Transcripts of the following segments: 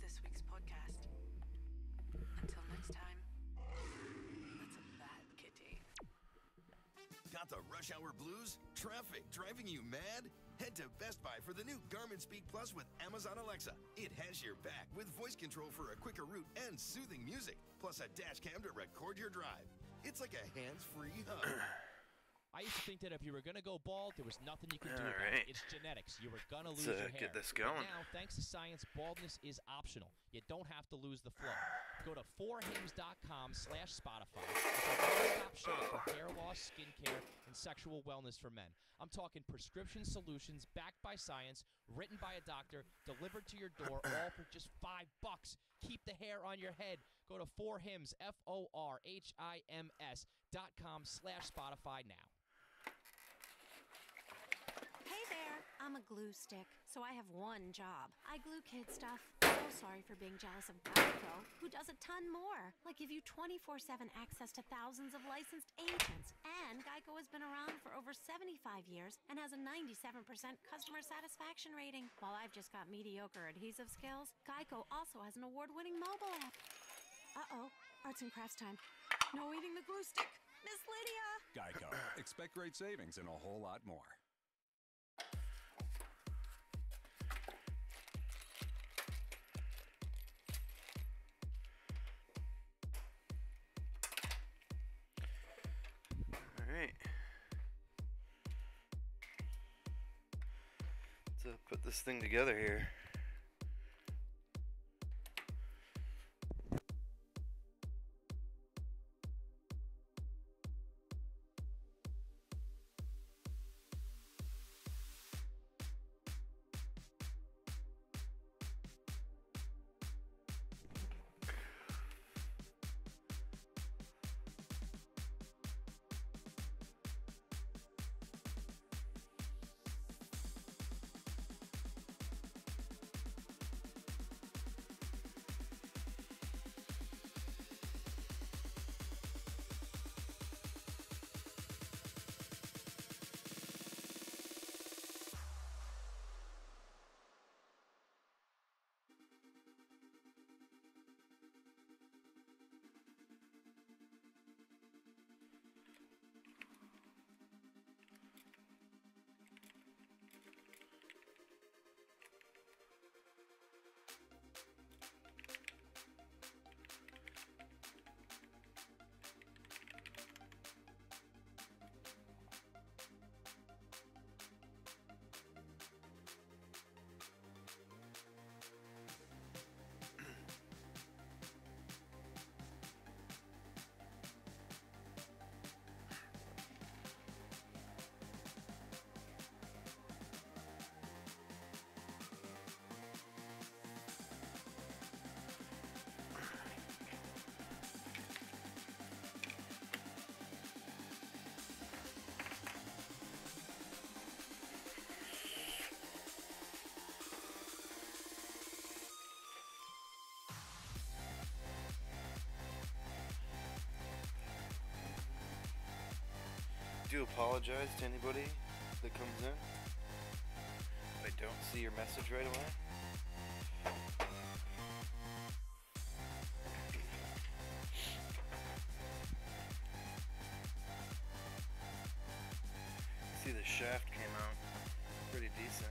this week's podcast. Until next time, that's a bad kitty. Got the rush hour blues? Traffic driving you mad? Head to Best Buy for the new Garmin Speak Plus with Amazon Alexa. It has your back with voice control for a quicker route and soothing music, plus a dash cam to record your drive. It's like a hands-free hug. I used to think that if you were going to go bald, there was nothing you could do about it. It's genetics. You were going to lose your hair. Get this going. But now, thanks to science, baldness is optional. You don't have to lose the flow. Go to 4hims.com/Spotify. It's a one-stop shop for hair loss, skincare, and sexual wellness for men. I'm talking prescription solutions backed by science, written by a doctor, delivered to your door, all for just $5. Keep the hair on your head. Go to 4hims, FORHIMS.com/Spotify now. Hey there, I'm a glue stick, so I have one job. I glue kid stuff. So sorry for being jealous of Geico, who does a ton more, like give you 24/7 access to thousands of licensed agents. And Geico has been around for over 75 years and has a 97% customer satisfaction rating. While I've just got mediocre adhesive skills, Geico also has an award-winning mobile app. Uh-oh, arts and crafts time. No eating the glue stick. Miss Lydia! Geico. Expect great savings and a whole lot more. All right. Let's put this thing together here. I do apologize to anybody that comes in if I don't see your message right away. See, the shaft came out pretty decent.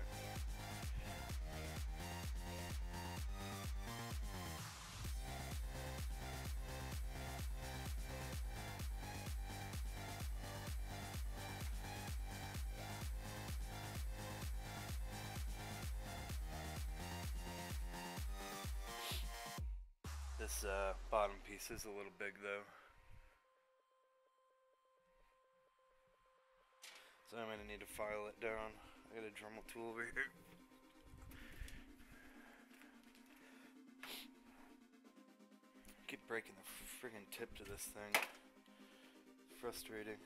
This bottom piece is a little big though, so I'm gonna need to file it down. I got a Dremel tool over here. Keep breaking the friggin' tip to this thing. It's frustrating.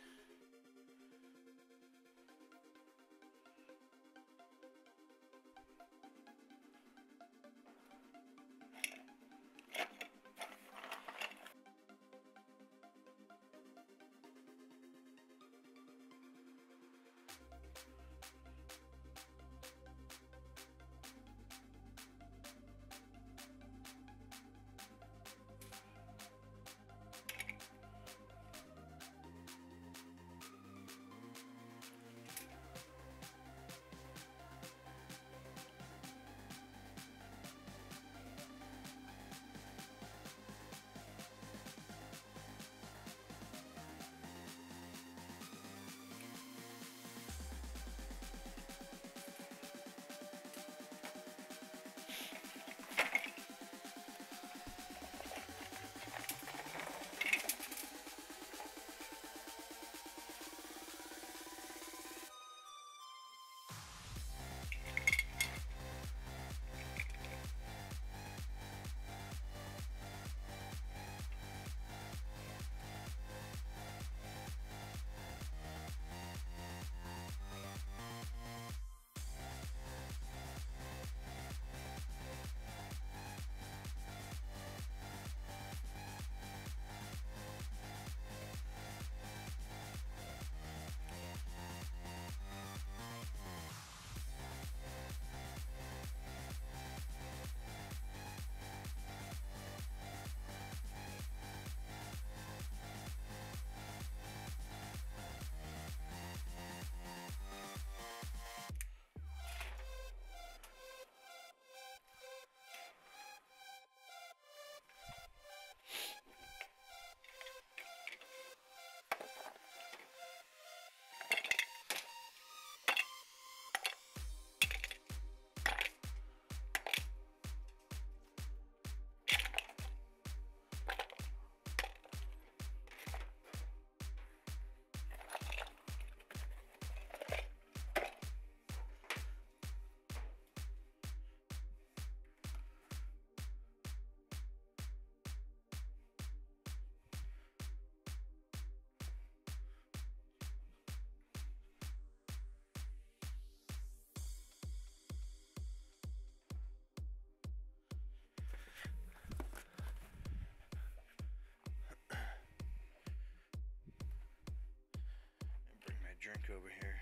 sneak over here.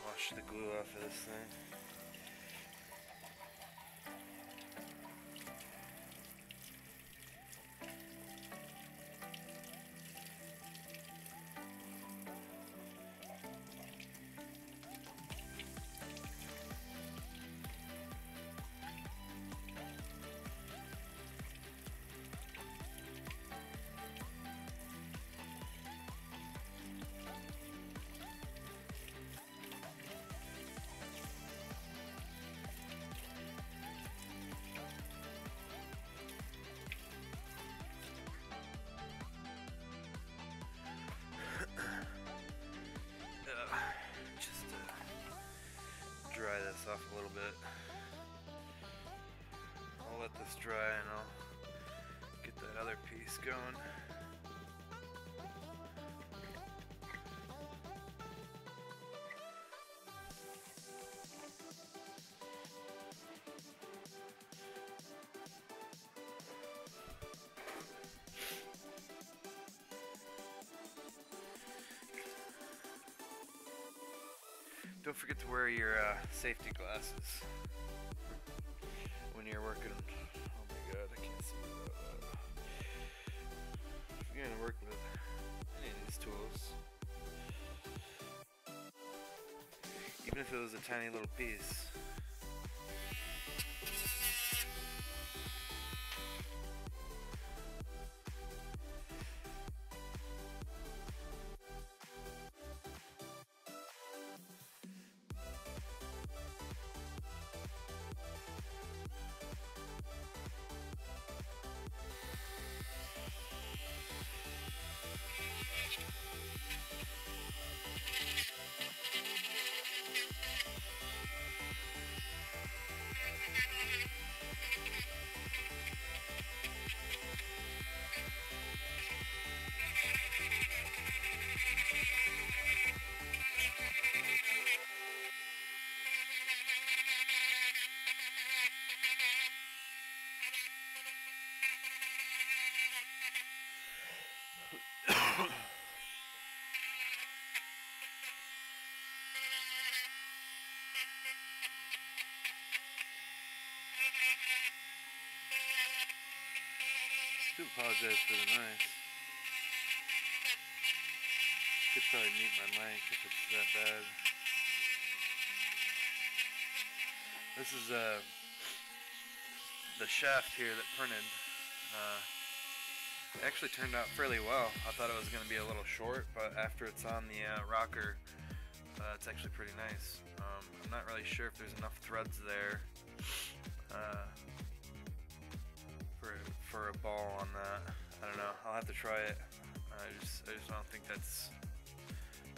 Wash the glue off of this thing. Dry this off a little bit. I'll let this dry and I'll get that other piece going. Don't forget to wear your safety glasses when you're working. Oh my god, I can't see that. If you're gonna work with any of these tools, even if it was a tiny little piece, apologize for the noise. Could probably mute my mic if it's that bad. This is the shaft here that printed. It actually turned out fairly well. I thought it was going to be a little short, but after it's on the rocker, it's actually pretty nice. I'm not really sure if there's enough threads there for a ball on that. I don't know. I'll have to try it. I just don't think that's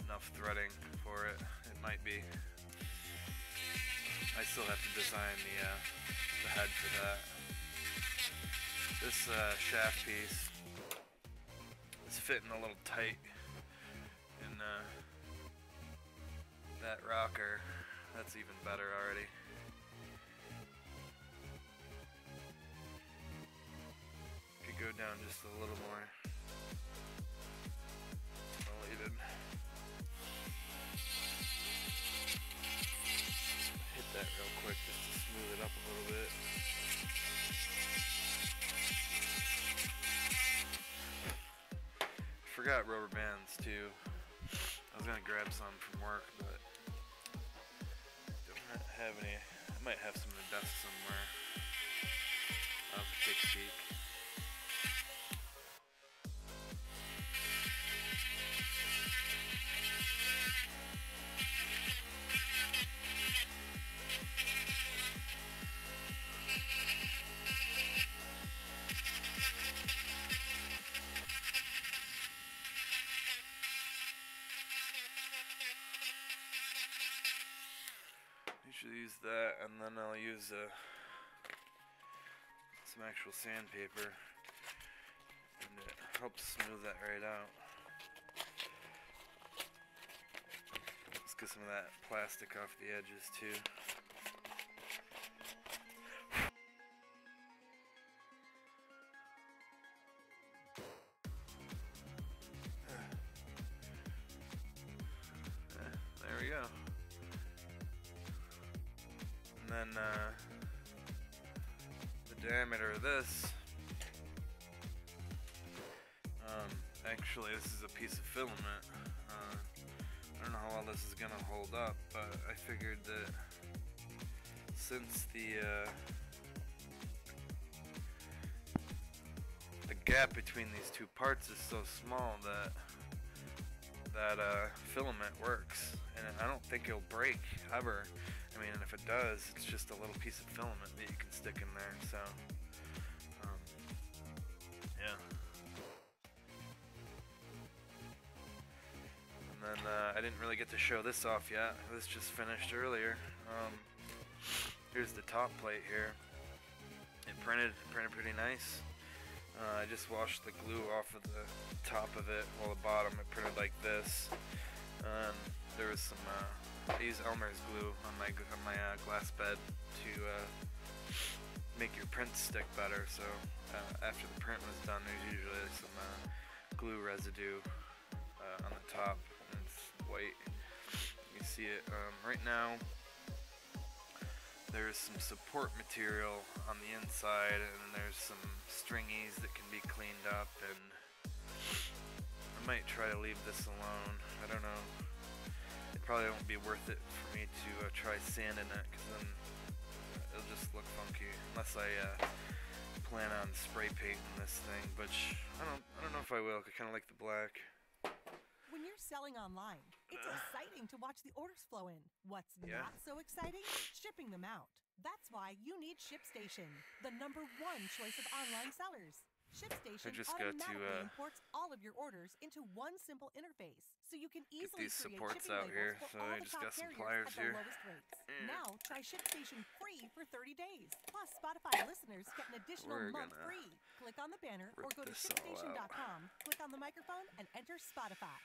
enough threading for it. It might be. I still have to design the head for that. This shaft piece is fitting a little tight in that rocker. That's even better already. Could go down just a little more. I'll leave it. Hit that real quick just to smooth it up a little bit. Forgot rubber bands too. I was gonna grab some from work, but don't have any. I might have some in the desk somewhere. I'll have to take a peek. Use that, and then I'll use some actual sandpaper, and it helps smooth that right out. Let's get some of that plastic off the edges too. There we go. And then the diameter of this, actually this is a piece of filament. I don't know how well this is gonna hold up, but I figured that since the gap between these two parts is so small that filament works, and I don't think it'll break ever. I mean, and if it does, it's just a little piece of filament that you can stick in there, so, yeah. And then, I didn't really get to show this off yet. This just finished earlier. Here's the top plate here. It printed pretty nice. I just washed the glue off of the top of it, while the bottom, it printed like this. There was some, I use Elmer's glue on my glass bed to make your prints stick better. So after the print was done, there's usually some glue residue on the top, and it's white. You see it right now. There's some support material on the inside, and there's some stringies that can be cleaned up. And I might try to leave this alone. I don't know. It probably won't be worth it for me to try sanding it, because then it'll just look funky unless I plan on spray painting this thing, which I don't know if I will. I kind of like the black. When you're selling online, it's exciting to watch the orders flow in. What's not so exciting? Shipping them out. That's why you need ShipStation, the #1 choice of online sellers. ShipStation automatically imports all of your orders into one simple interface, so you can easily these create supports shipping out labels here. for So all I the just top got some carriers pliers at the here. lowest rates. Now try ShipStation free for 30 days. Plus, Spotify listeners get an additional We're month gonna free. Click on the banner or rip go to this all ShipStation.com, click on the microphone, and enter Spotify.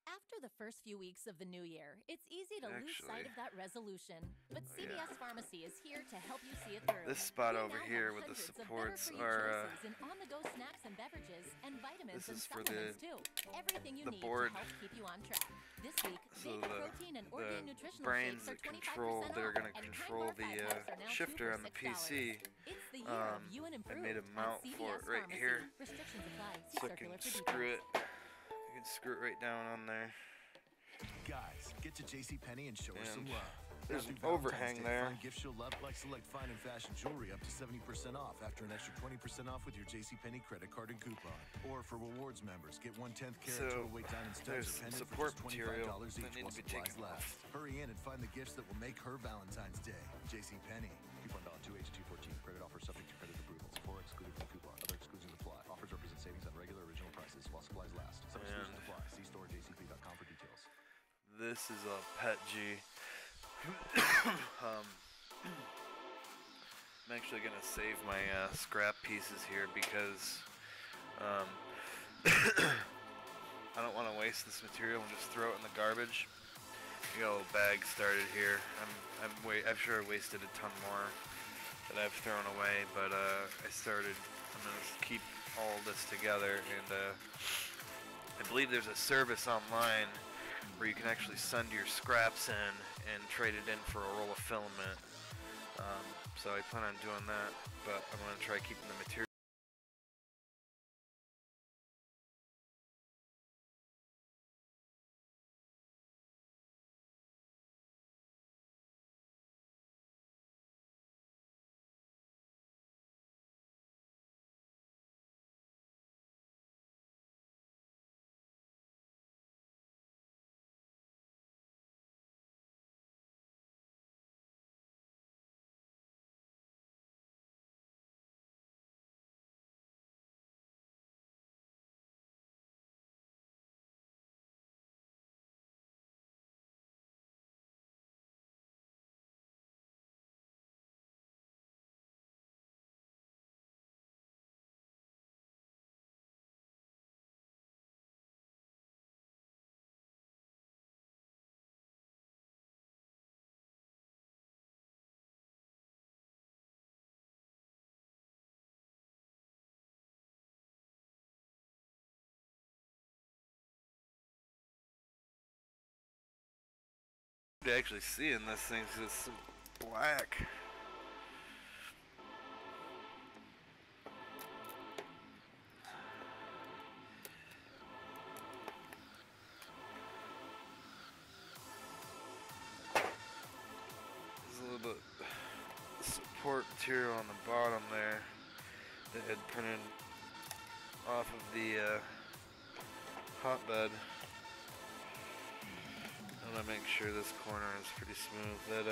After the first few weeks of the new year, it's easy to lose sight of that resolution. But CVS Pharmacy is here to help you see it through. This spot We over now here have with the hundreds of supports better-for-you are, choices in on-the-go snacks and beverages, and vitamins this and is for the- supplements too. Everything you the need board. to help keep you on track. This week, So Beta Protein and Orgain Nutritional brains Shakes are that 25% control, that are off, going to and control Kind Bar the 5 packs are now 2 shifter for on the $6. PC, It's the the year of you and I improved made a at mount CVS for it right Pharmacy. here, Restrictions apply. See so I circular can for screw details. it. I can screw it right down on there. Guys, get to JCPenney and show her some And love. there's Now an through overhang Valentine's Day, there. Find gifts you'll love, like select fine and fashion jewelry up to 70% off after an extra 20% off with your JCPenney credit card and coupon. Or for rewards members, get 1/10 carat So, total weight diamond studs there's or some pendant support for just material $25 that each need while to be supplies taken last. off. Hurry in and find the gifts that will make her Valentine's Day. JCPenney. Coupon valid 2/8/2/14. Credit offer subject to credit approvals. 4 excluded from coupon. Other exclusions apply. Offers represent savings on regular original prices while supplies last. Some exclusions And apply. See store jcp.com for details. This is a Pet G. I'm actually gonna save my scrap pieces here because I don't want to waste this material and just throw it in the garbage. I got a little bag started here. I'm sure I wasted a ton more that I've thrown away, but I'm gonna keep all this together, and I believe there's a service online where you can actually send your scraps in and trade it in for a roll of filament. So I plan on doing that, but I'm going to try keeping the material. To actually see in this thing because it's so black. There's a little bit of support material on the bottom there that had printed off of the hotbed. I want to make sure this corner is pretty smooth. That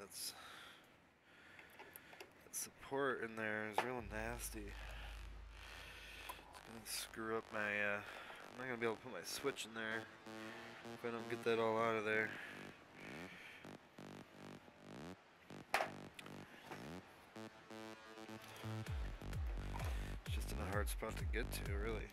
that support in there is real nasty. It's gonna screw up my I'm not gonna be able to put my switch in there if I don't get that all out of there. It's just in a hard spot to get to, really.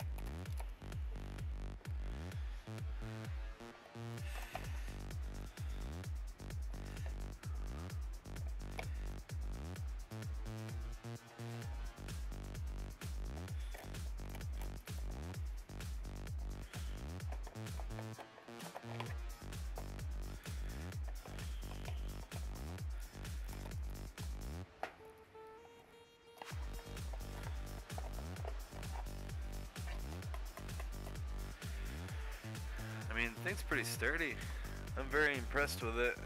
I mean, the thing's pretty sturdy. I'm very impressed with it.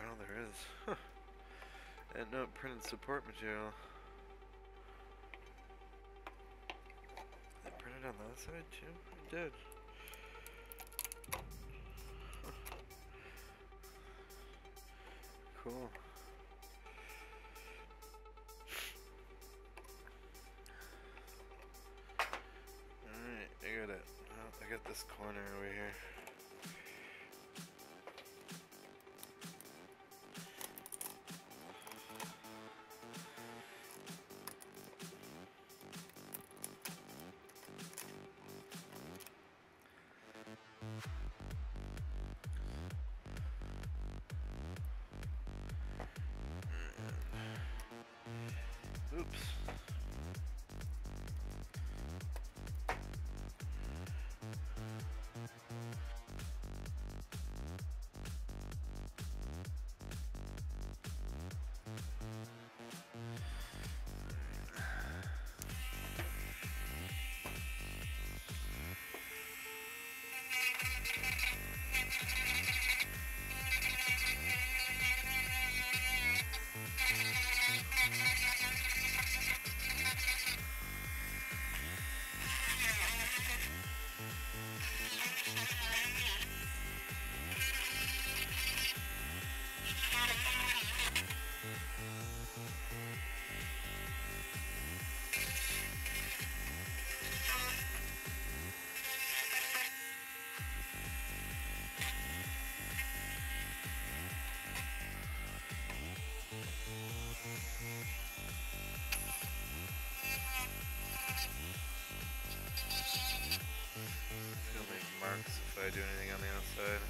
Oh, there is. Huh. And no printed support material. They printed on that side too? It did. Huh. Cool. Alright, I got it. Oh, I got this corner over here. Oops. If I do anything on the outside.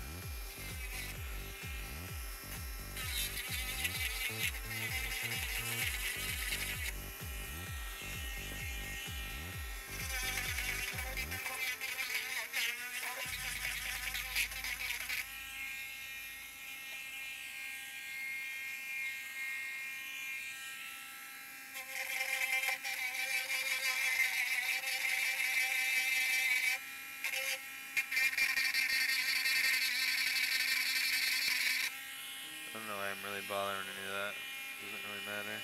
I don't know why I'm really bothering any of that. Doesn't really matter.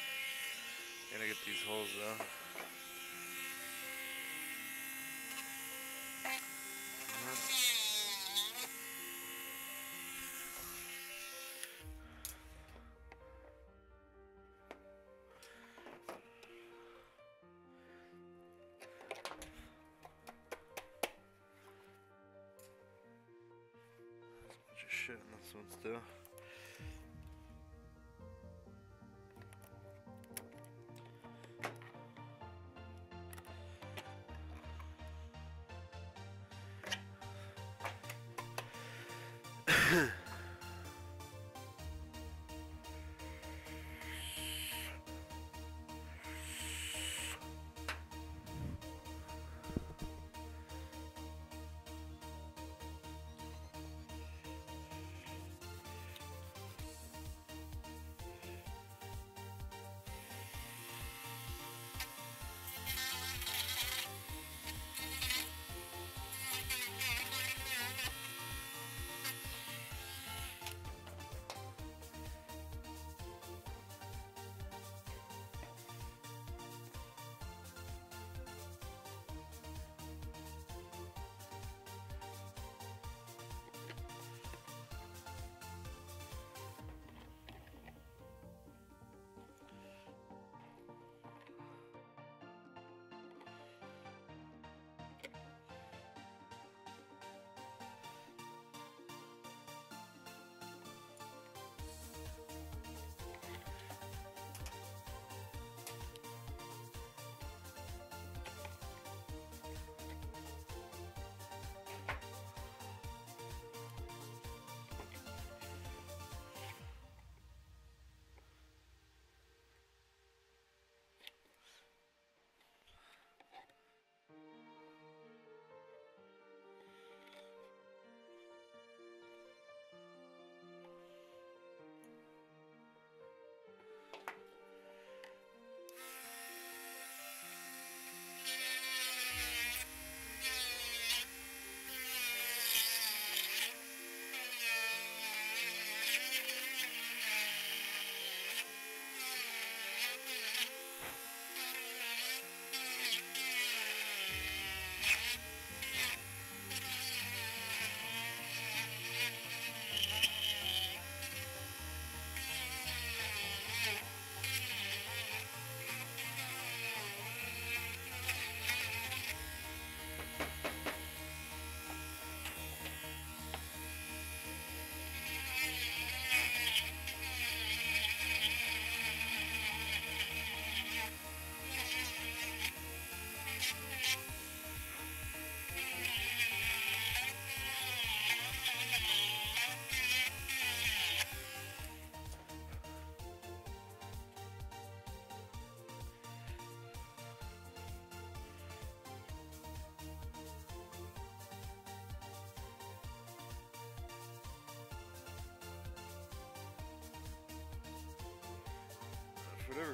Gotta get these holes though. There's a bunch of shit in this one still.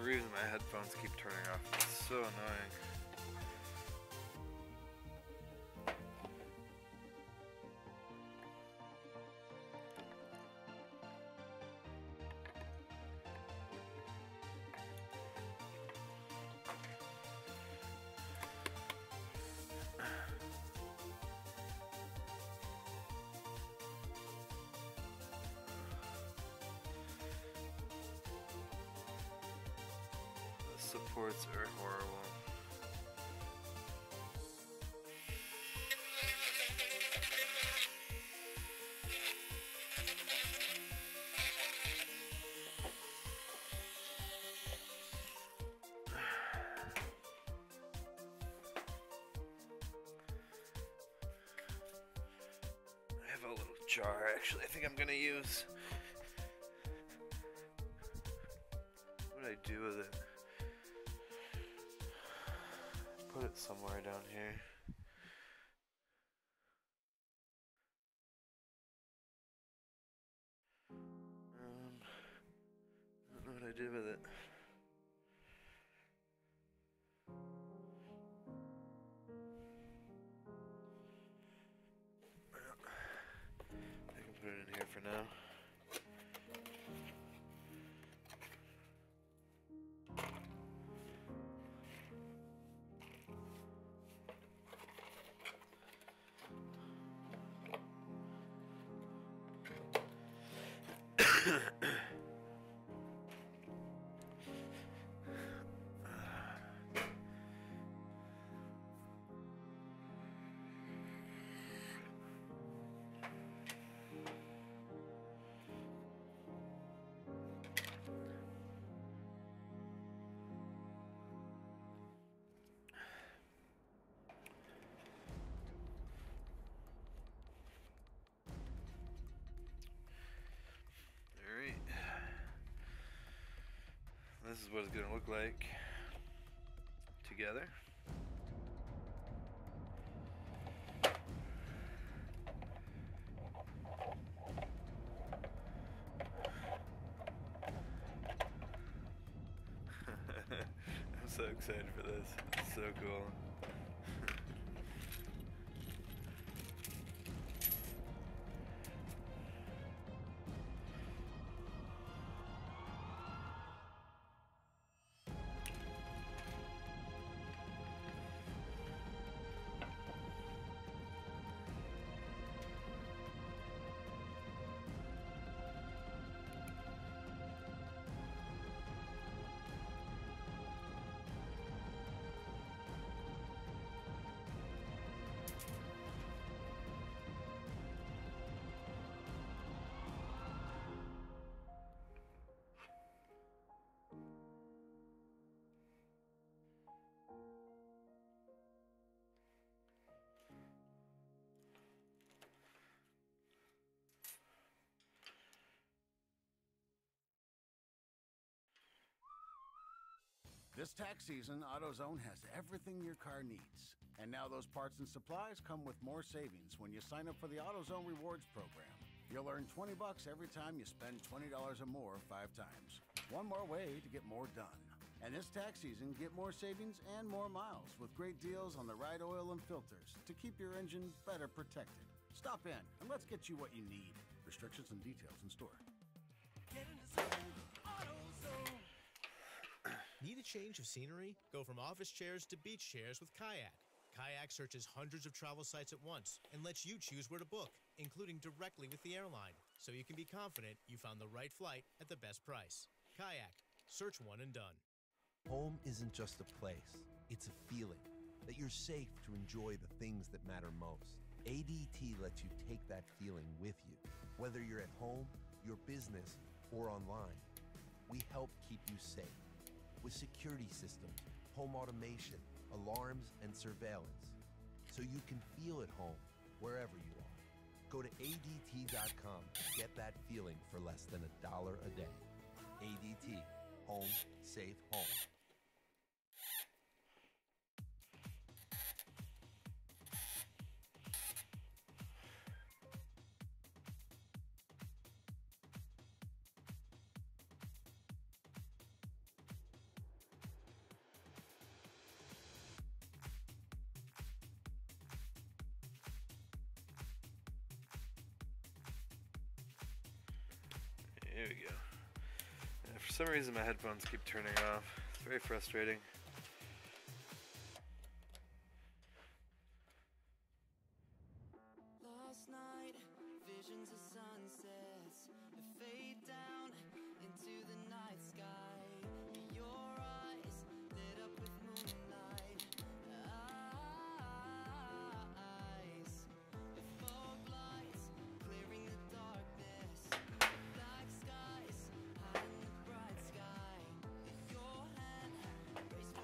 whatever reason, my headphones keep turning off. It's so annoying. Supports are horrible. I have a little jar actually I think I'm gonna use. What do I do with it? Put it somewhere down here. I don't know what I did with it. I can put it in here for now. This is what it's going to look like together. I'm so excited for this. It's so cool. This tax season, AutoZone has everything your car needs. And now those parts and supplies come with more savings when you sign up for the AutoZone Rewards program. You'll earn $20 every time you spend $20 or more 5 times. One more way to get more done. And this tax season, get more savings and more miles with great deals on the right oil and filters to keep your engine better protected. Stop in and let's get you what you need. Restrictions and details in store. Get in the zone, AutoZone. Need a change of scenery? Go from office chairs to beach chairs with Kayak. Kayak searches hundreds of travel sites at once and lets you choose where to book, including directly with the airline, so you can be confident you found the right flight at the best price. Kayak. Search one and done. Home isn't just a place, it's a feeling that you're safe to enjoy the things that matter most. ADT lets you take that feeling with you, whether you're at home, your business, or online. We help keep you safe with security systems, home automation, alarms, and surveillance, so you can feel at home wherever you are. Go to ADT.com to get that feeling for less than $1 a day. ADT. Home, safe home. There we go. Yeah, for some reason my headphones keep turning off. It's very frustrating. Last night, visions of sunsets fade down into the night sky. Your eyes lit up with moonlight. Eyes, fog lights clearing the darkness. Black skies high in the bright sky. Your hand raised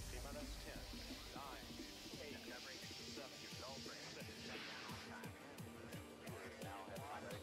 T-minus 10, 9, 8, 7, no break, 6, check down on time. Now head by the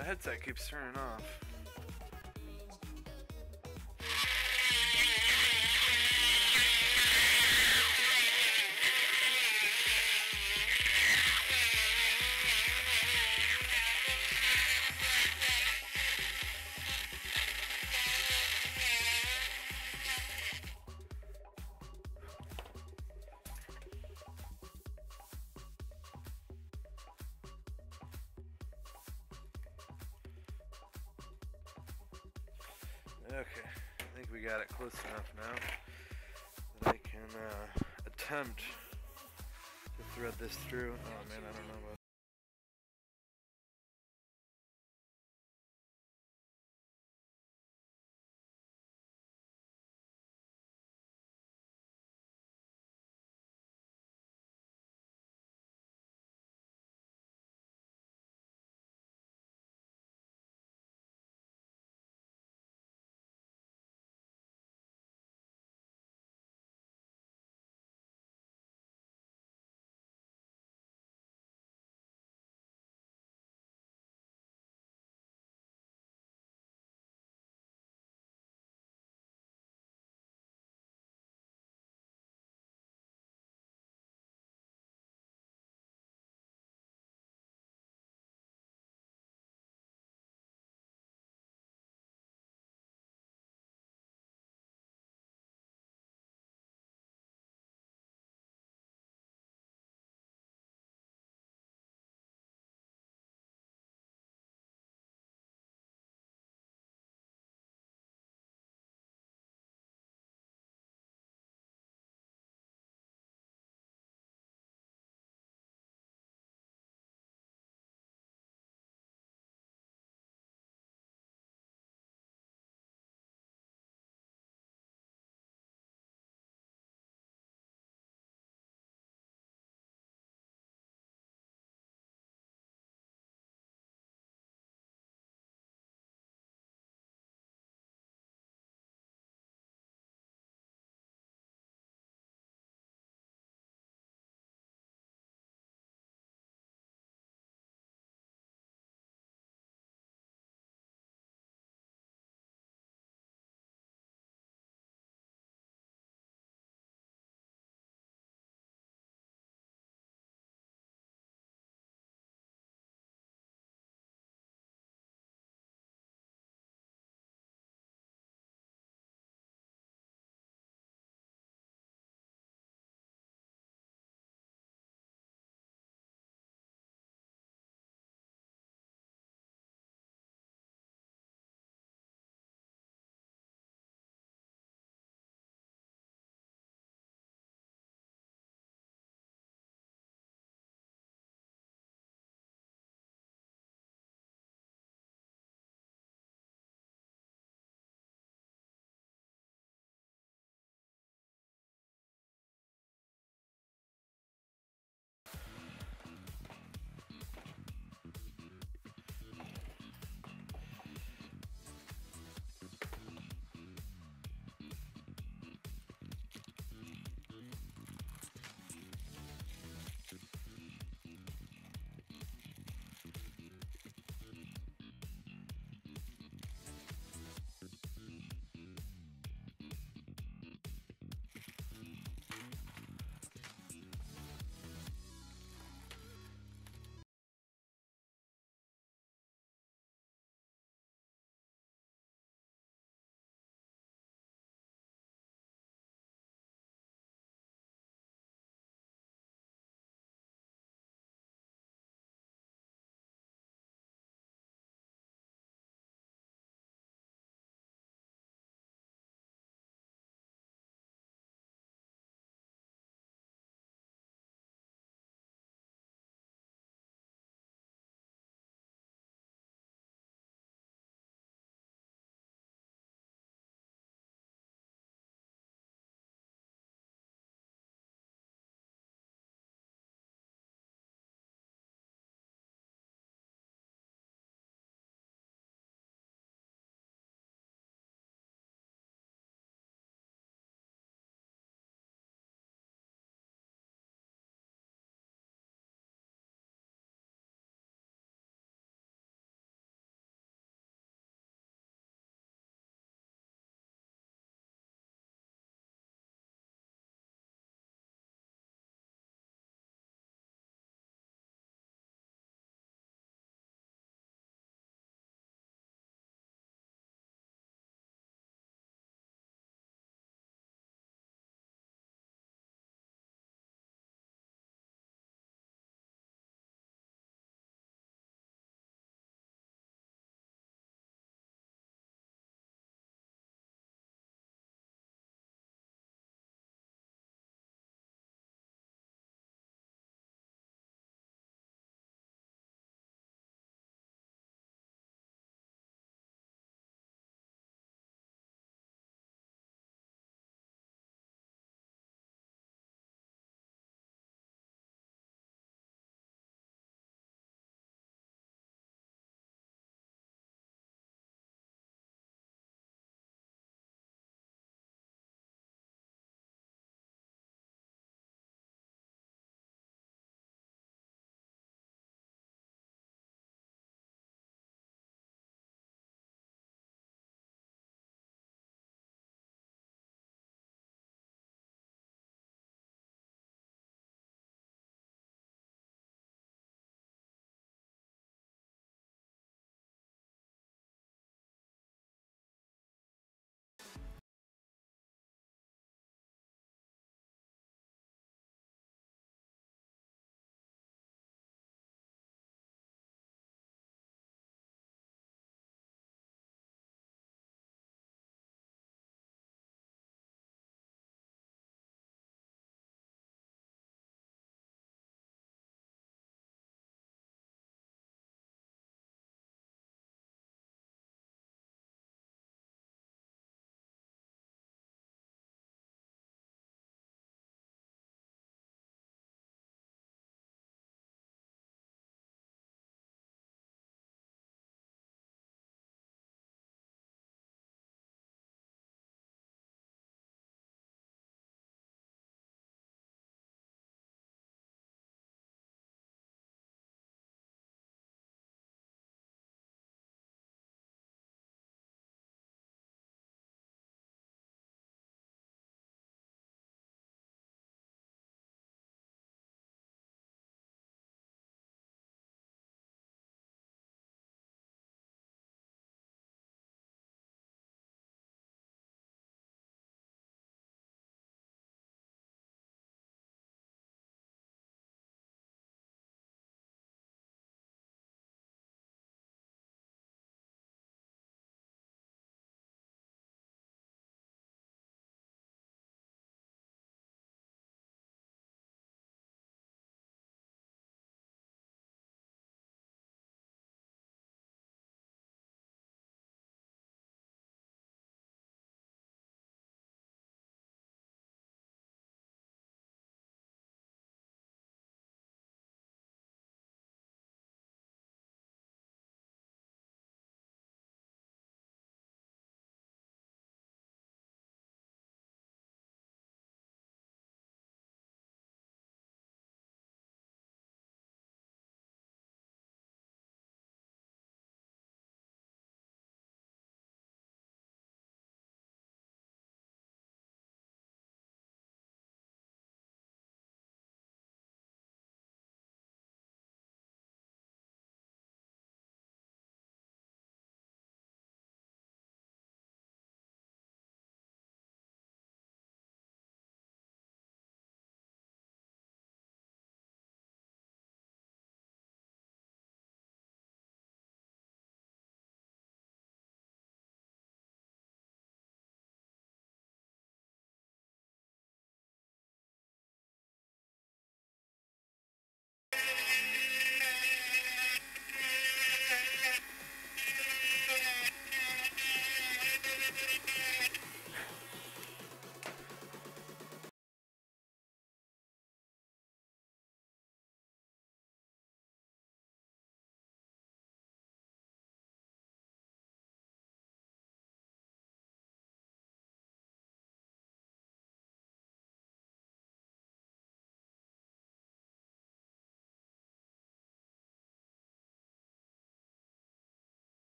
The headset keeps turning off. Okay, I think we got it close enough now that I can attempt to thread this through. Oh man, I don't know about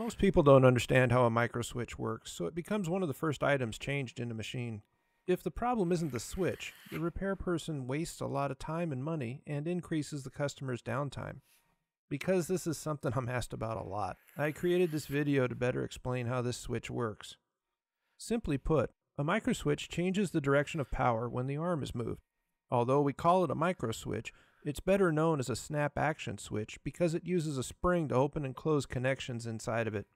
Most people don't understand how a microswitch works, so it becomes one of the first items changed in a machine. If the problem isn't the switch, the repair person wastes a lot of time and money and increases the customer's downtime. Because this is something I'm asked about a lot, I created this video to better explain how this switch works. Simply put, a microswitch changes the direction of power when the arm is moved. Although we call it a microswitch, it's better known as a snap action switch because it uses a spring to open and close connections inside of it.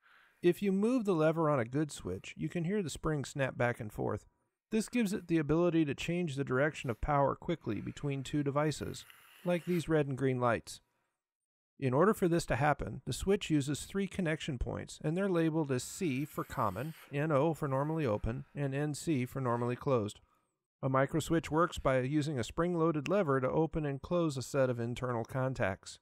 If you move the lever on a good switch, you can hear the spring snap back and forth. This gives it the ability to change the direction of power quickly between two devices, like these red and green lights. In order for this to happen, the switch uses 3 connection points, and they're labeled as C for common, NO for normally open, and NC for normally closed. A microswitch works by using a spring-loaded lever to open and close a set of internal contacts.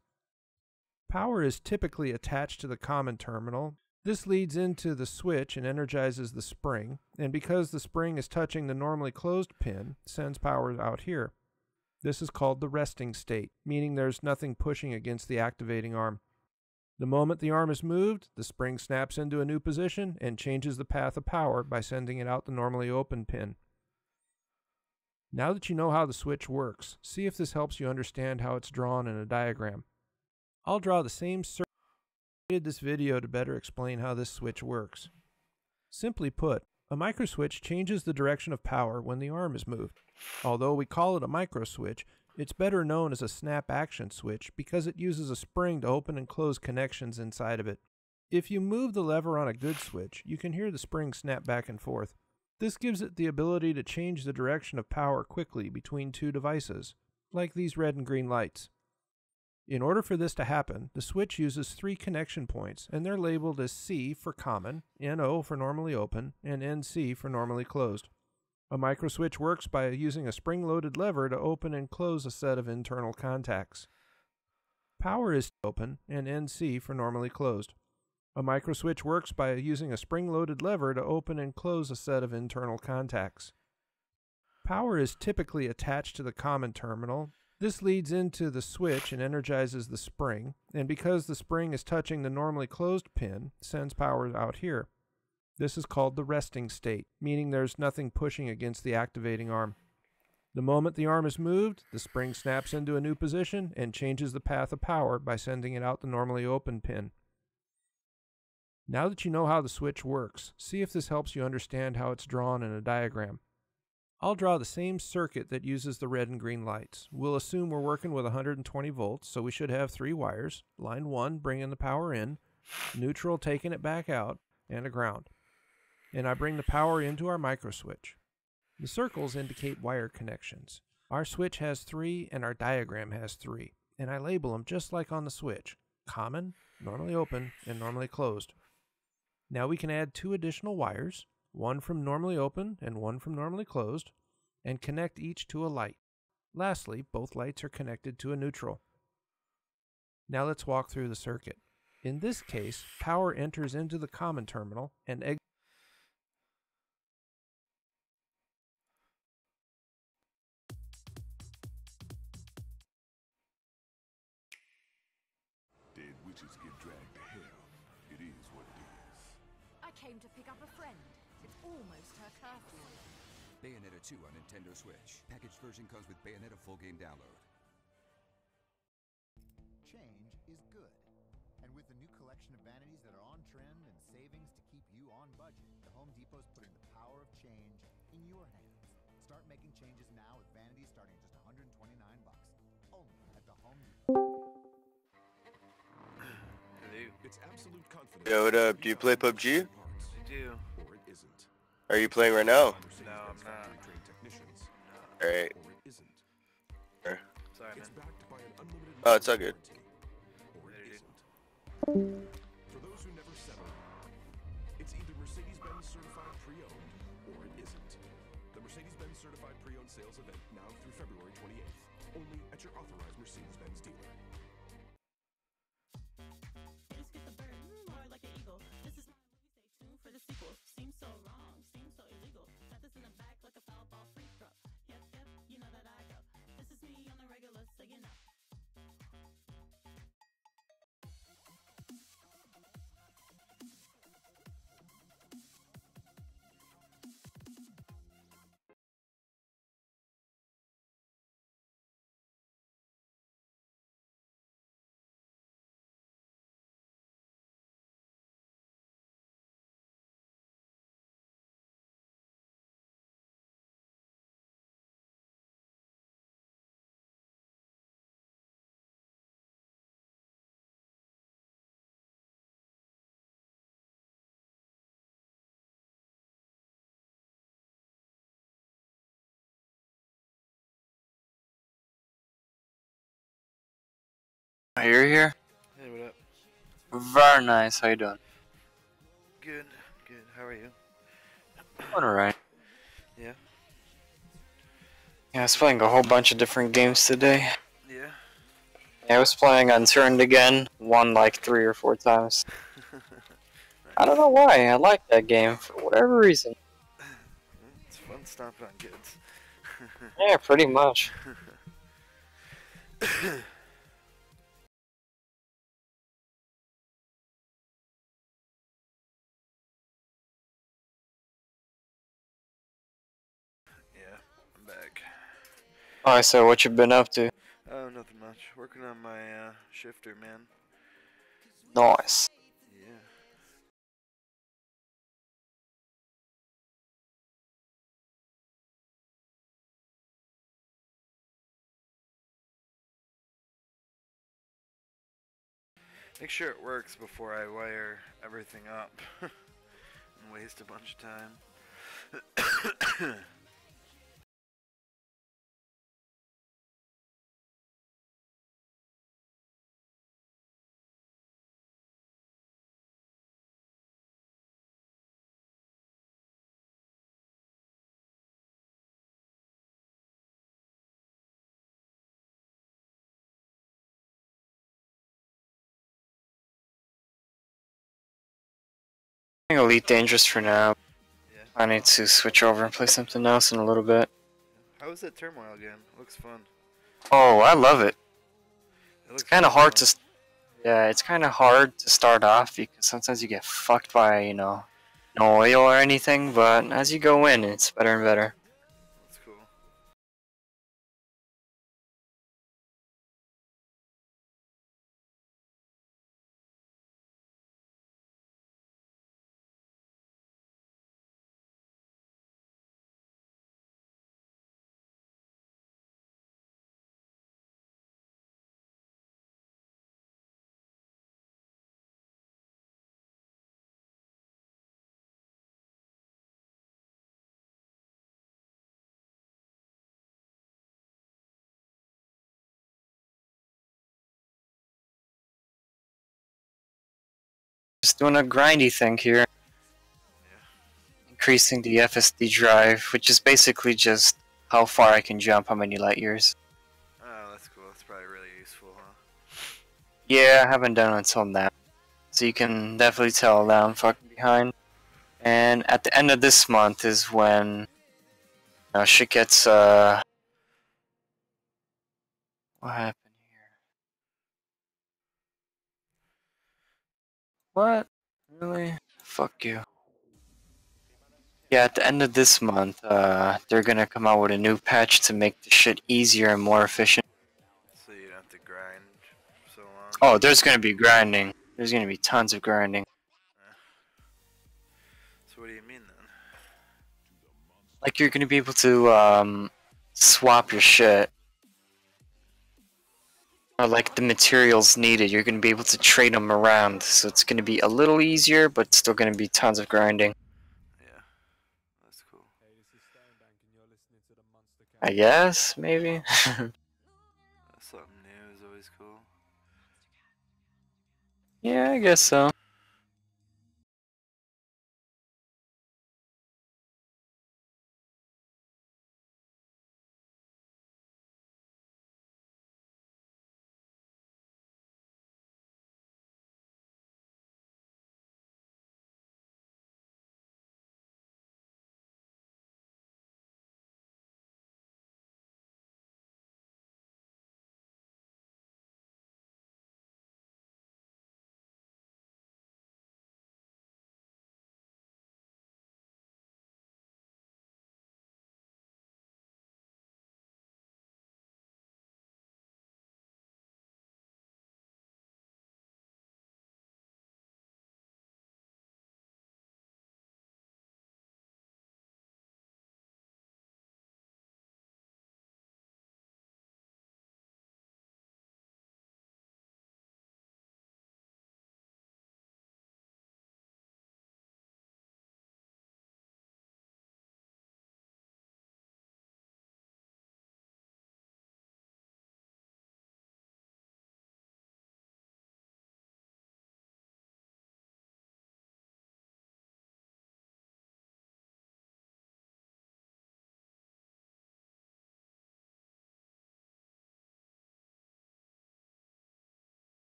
Power is typically attached to the common terminal. This leads into the switch and energizes the spring, and because the spring is touching the normally closed pin, sends power out here. This is called the resting state, meaning there's nothing pushing against the activating arm. The moment the arm is moved, the spring snaps into a new position and changes the path of power by sending it out the normally open pin. Now that you know how the switch works, see if this helps you understand how it's drawn in a diagram. I'll draw the same circuit. I created this video to better explain how this switch works. Simply put, a microswitch changes the direction of power when the arm is moved. Although we call it a microswitch, it's better known as a snap action switch because it uses a spring to open and close connections inside of it. If you move the lever on a good switch, you can hear the spring snap back and forth. This gives it the ability to change the direction of power quickly between two devices, like these red and green lights. In order for this to happen, the switch uses 3 connection points, and they're labeled as C for common, NO for normally open, and NC for normally closed. A microswitch works by using a spring-loaded lever to open and close a set of internal contacts. Power is open, and NC for normally closed. A microswitch works by using a spring-loaded lever to open and close a set of internal contacts. Power is typically attached to the common terminal. This leads into the switch and energizes the spring, and because the spring is touching the normally closed pin, sends power out here. This is called the resting state, meaning there's nothing pushing against the activating arm. The moment the arm is moved, the spring snaps into a new position and changes the path of power by sending it out the normally open pin. Now that you know how the switch works, see if this helps you understand how it's drawn in a diagram. I'll draw the same circuit that uses the red and green lights. We'll assume we're working with 120 volts, so we should have 3 wires. Line 1 bringing the power in, neutral taking it back out, and a ground. And I bring the power into our microswitch. The circles indicate wire connections. Our switch has 3 and our diagram has 3, and I label them just like on the switch: common, normally open, and normally closed. Now we can add 2 additional wires, one from normally open and one from normally closed, and connect each to a light. Lastly, both lights are connected to a neutral. Now let's walk through the circuit. In this case, power enters into the common terminal and exits. Dead witches get dragged to hell. It is what it is. I came to pick up a friend. It's almost her curfew. Bayonetta 2 on Nintendo Switch. Packaged version comes with Bayonetta full game download. Change is good. And with the new collection of vanities that are on trend and savings to keep you on budget, the Home Depot's putting the power of change in your hands. Start making changes now with vanities starting at just $129. Only at the Home Depot. It's absolute confidence. Yo, what up? Do you play PUBG? I do. Or it isn't. Are you playing right now? No, I'm not. Alright. Sorry, man. Oh, it's all good. For those who never settle, it's either Mercedes-Benz certified pre-owned or it isn't. The Mercedes-Benz certified pre-owned sales event now through February 28th. Only at your authorized Mercedes-Benz dealer. For the sequel, seems so wrong, seems so illegal. Got this in the back like a foul ball free throw. Yep, you know that I go. This is me on the regular, so you know. you're here? Hey, what up? Very nice. How you doing? Good, good. How are you? Alright. Yeah? Yeah, I was playing a whole bunch of different games today. Yeah? Yeah, I was playing Unturned again. Won like 3 or 4 times. I don't know why. I like that game for whatever reason. It's fun stomping on kids. Yeah, pretty much. Yeah, I'm back. Alright, so what you been up to? Oh, nothing much. Working on my shifter, man. Nice. Yeah. Make sure it works before I wire everything up and waste a bunch of time. Elite Dangerous for now. I need to switch over and play something else in a little bit. How was that Turmoil game? Looks fun. Oh, I love it. It's looks kind of really hard fun. to. Yeah, it's kind of hard to start off because sometimes you get fucked by, you know, no oil or anything, but as you go in, it's better and better. That's cool. Just doing a grindy thing here. Increasing the FSD drive, which is basically just how far I can jump, how many light years. Oh, that's cool. That's probably really useful, huh? Yeah, I haven't done it until now. So you can definitely tell that I'm fucking behind. And at the end of this month is when shit gets what happened here? What? Really? Fuck you. Yeah, at the end of this month, they're gonna come out with a new patch to make the shit easier and more efficient. So you don't have to grind so long. Oh, there's gonna be grinding. There's gonna be tons of grinding. So what do you mean then? Like you're gonna be able to swap your shit. Or like the materials needed, you're gonna be able to trade them around. So it's gonna be a little easier, but still gonna be tons of grinding. Yeah, that's cool. I guess, maybe. Something new is always cool. Yeah, I guess so.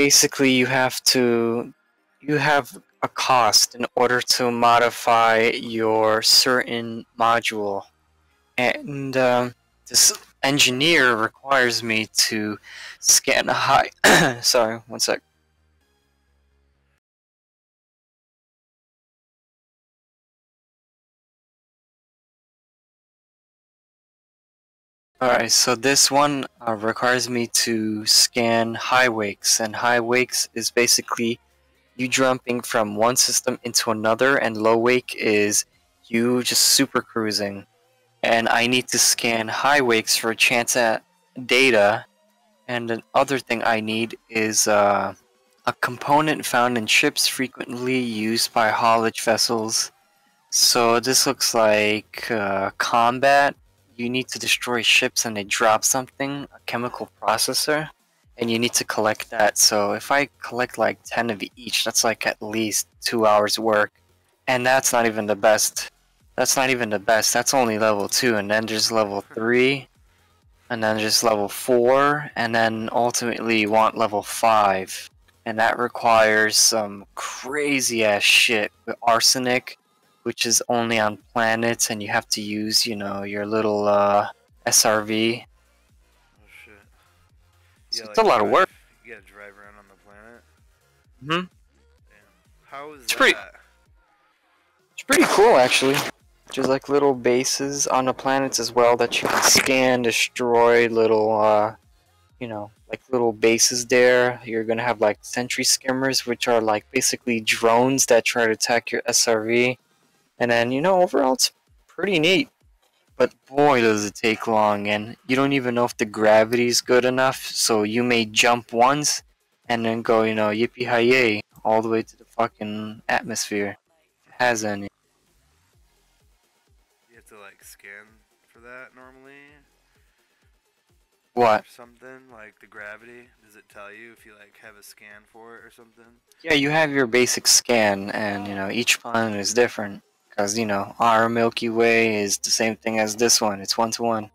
basically you have a cost in order to modify your certain module, and this engineer requires me to scan a high sorry, one sec. Alright, so this one requires me to scan high wakes, and high wakes is basically you jumping from one system into another, and low wake is you just super cruising. And I need to scan high wakes for a chance at data, and another thing I need is a component found in ships frequently used by haulage vessels. So this looks like combat. You need to destroy ships and they drop something, a chemical processor, and you need to collect that. So if I collect like 10 of each, that's like at least 2 hours work. And that's not even the best. That's not even the best. That's only level 2, and then there's level 3, and then there's level 4, and then ultimately you want level 5. And that requires some crazy ass shit with arsenic, which is only on planets, and you have to use, you know, your little SRV. Oh shit. So Yeah, it's a lot of work. You gotta drive around on the planet. Hmm. How is It's that? It's pretty cool, actually. There's like little bases on the planets as well that you can scan, destroy, little, you know, like little bases there. You're gonna have like sentry skimmers, which are like basically drones that try to attack your SRV. And then, you know, overall it's pretty neat. But boy, does it take long, and you don't even know if the gravity's good enough, so you may jump once and then go, you know, yippee-hi-yay, all the way to the fucking atmosphere. If it has any. You have to like scan for that normally? What? Or something? Like the gravity? Does it tell you if you like have a scan for it or something? Yeah, you have your basic scan, and, you know, each planet is different. Because, you know, our Milky Way is the same thing as this one. It's 1-to-1.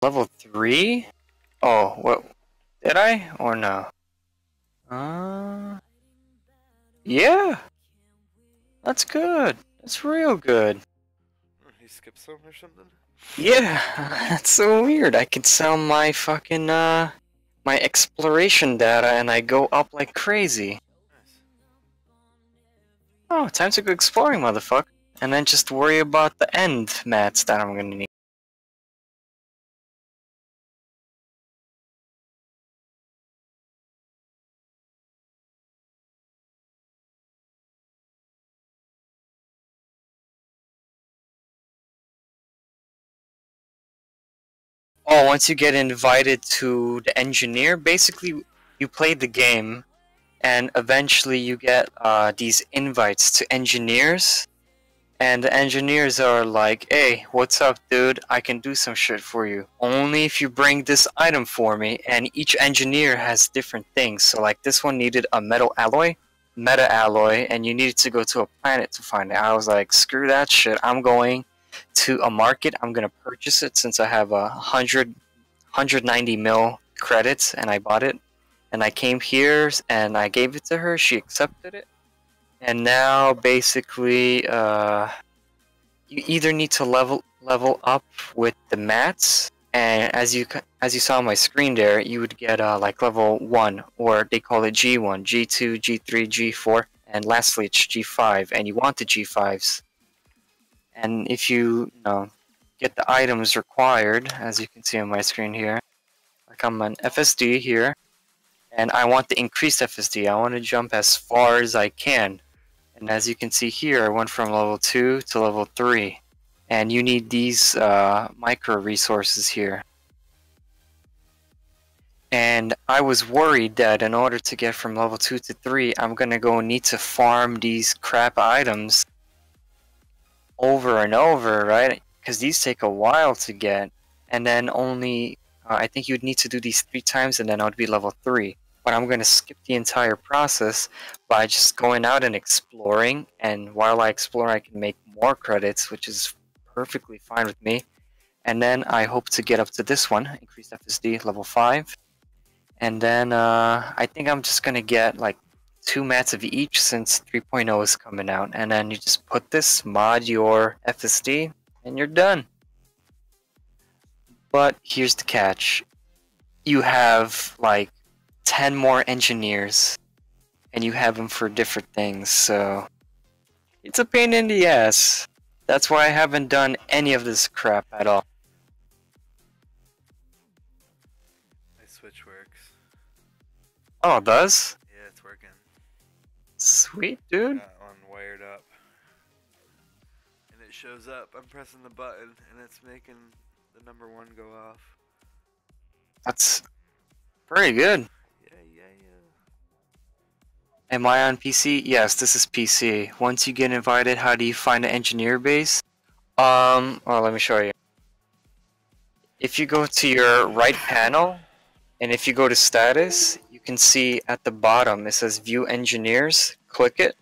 Level 3? Oh, what? Did I? Or no? Yeah! That's good. That's real good. You skipped some or something? Yeah, that's so weird. I could sell my fucking, my exploration data and I go up like crazy. Oh, time to go exploring, motherfucker. And then just worry about the end mats that I'm gonna need. Oh, once you get invited to the engineer, basically you play the game, and eventually you get these invites to engineers, and the engineers are like, "Hey, what's up, dude? I can do some shit for you. Only if you bring this item for me." And each engineer has different things. So like this one needed a metal alloy, meta alloy, and you needed to go to a planet to find it. I was like, screw that shit. I'm going to a market. I'm gonna purchase it since I have 190 mil credits, and I bought it. And I came here and I gave it to her. She accepted it. And now basically, you either need to level up with the mats, and as you saw on my screen there, you would get like level 1, or they call it G1, G2, G3, G4, and lastly it's G5. And you want the G5s. And if you get the items required, as you can see on my screen here, like I'm on FSD here, and I want the increased FSD. I want to jump as far as I can. And as you can see here, I went from level 2 to level 3. And you need these micro resources here. And I was worried that in order to get from level 2 to 3, I'm going to need to farm these crap items over and over, right? Because these take a while to get. And then only, I think you'd need to do these 3 times and then I would be level 3. But I'm going to skip the entire process by just going out and exploring. And while I explore, I can make more credits, which is perfectly fine with me. And then I hope to get up to this one, increased FSD, level 5. And then I think I'm just going to get like 2 mats of each since 3.0 is coming out. And then you just put this, mod your FSD, and you're done. But here's the catch. You have like 10 more engineers, and you have them for different things, so it's a pain in the ass. That's why I haven't done any of this crap at all. My Switch works. Oh, it does? Yeah, it's working. Sweet, dude. Got one wired up. And it shows up. I'm pressing the button, and it's making the number 1 go off. That's pretty good. Am I on PC? Yes, this is PC. Once you get invited, how do you find an engineer base? Well, let me show you. If you go to your right panel, and if you go to status, you can see at the bottom it says view engineers. Click it,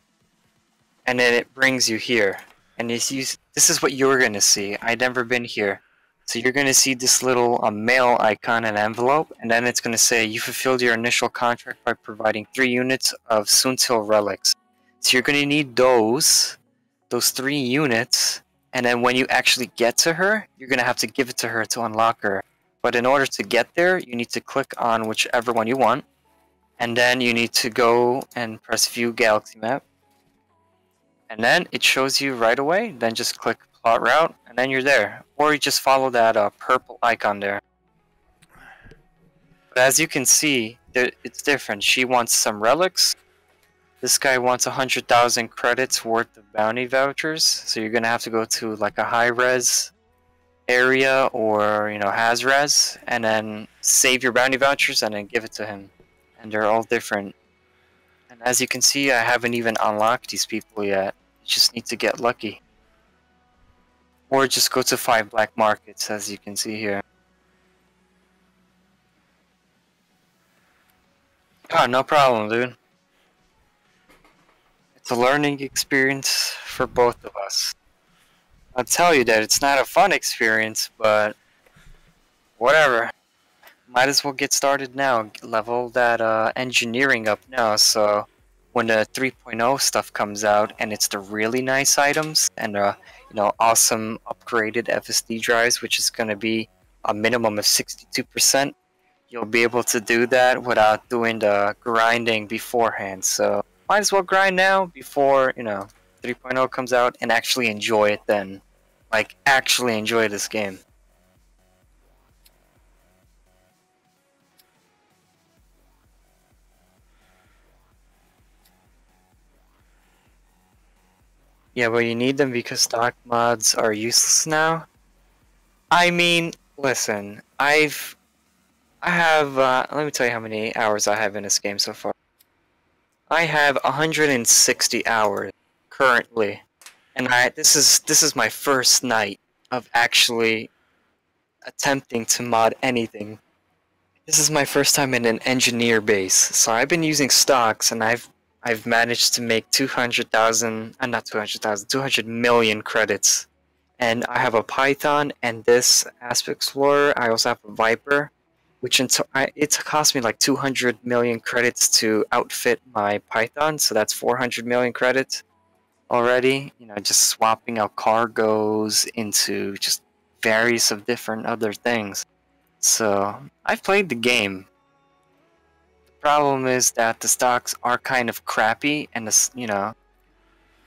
and then it brings you here. And this is what you're gonna see. I've never been here. So you're going to see this little mail icon and envelope, and then it's going to say you fulfilled your initial contract by providing 3 units of Soontil relics. So you're going to need those 3 units, and then when you actually get to her, you're going to have to give it to her to unlock her. But in order to get there, you need to click on whichever one you want, and then you need to go and press view galaxy map. And then it shows you right away, then just click plot route, and then you're there. Or you just follow that purple icon there. But as you can see, it's different. She wants some relics. This guy wants 100,000 credits worth of bounty vouchers. So you're gonna have to go to like a high res area or has res, and then save your bounty vouchers and then give it to him. And they're all different. And as you can see, I haven't even unlocked these people yet. You just need to get lucky. Or just go to 5 black markets, as you can see here. Oh, no problem, dude. It's a learning experience for both of us. I'll tell you that it's not a fun experience, but whatever. Might as well get started now. Level that engineering up now, so when the 3.0 stuff comes out and it's the really nice items and awesome upgraded FSD drives, which is going to be a minimum of 62%, you'll be able to do that without doing the grinding beforehand. So might as well grind now before, 3.0 comes out and actually enjoy it then. Like, actually enjoy this game. Yeah, well, you need them because stock mods are useless now. I mean, listen, I have, let me tell you how many hours I have in this game so far. I have 160 hours currently, and this is my first night of actually attempting to mod anything. This is my first time in an engineer base, so I've been using stocks, and I've managed to make 200 million credits. And I have a Python and this Asp Explorer. I also have a Viper, which it cost me like 200 million credits to outfit my Python, so that's 400 million credits already. Just swapping out cargoes into just various of different other things. So I've played the game. Problem is that the stocks are kind of crappy, and the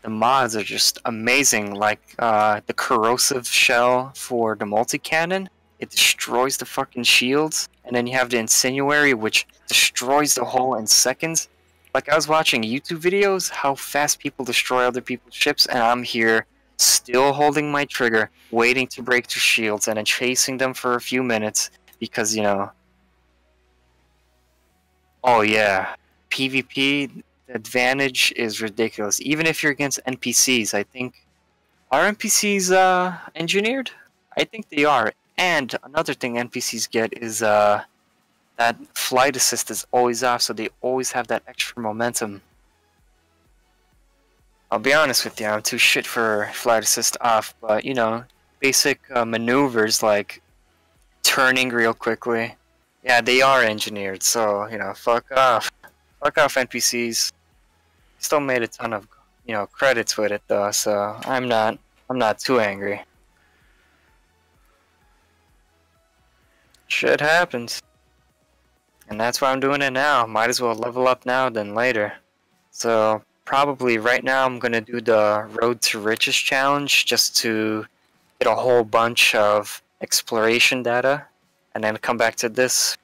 mods are just amazing. Like the corrosive shell for the multi-cannon, it destroys the fucking shields, and then you have the incendiary, which destroys the hull in seconds. Like, I was watching YouTube videos how fast people destroy other people's ships, and I'm here still holding my trigger, waiting to break their shields, and then chasing them for a few minutes because oh yeah, PvP, the advantage is ridiculous. Even if you're against NPCs, I think... Are NPCs engineered? I think they are. And another thing NPCs get is that flight assist is always off, so they always have that extra momentum. I'll be honest with you, I'm too shit for flight assist off, but basic maneuvers like turning real quickly. Yeah, they are engineered, so, fuck off. Fuck off, NPCs. Still made a ton of, credits with it, though, so I'm not too angry. Shit happens. And that's why I'm doing it now. Might as well level up now than later. So, probably right now I'm gonna do the Road to Riches challenge, just to get a whole bunch of exploration data. And then come back to this,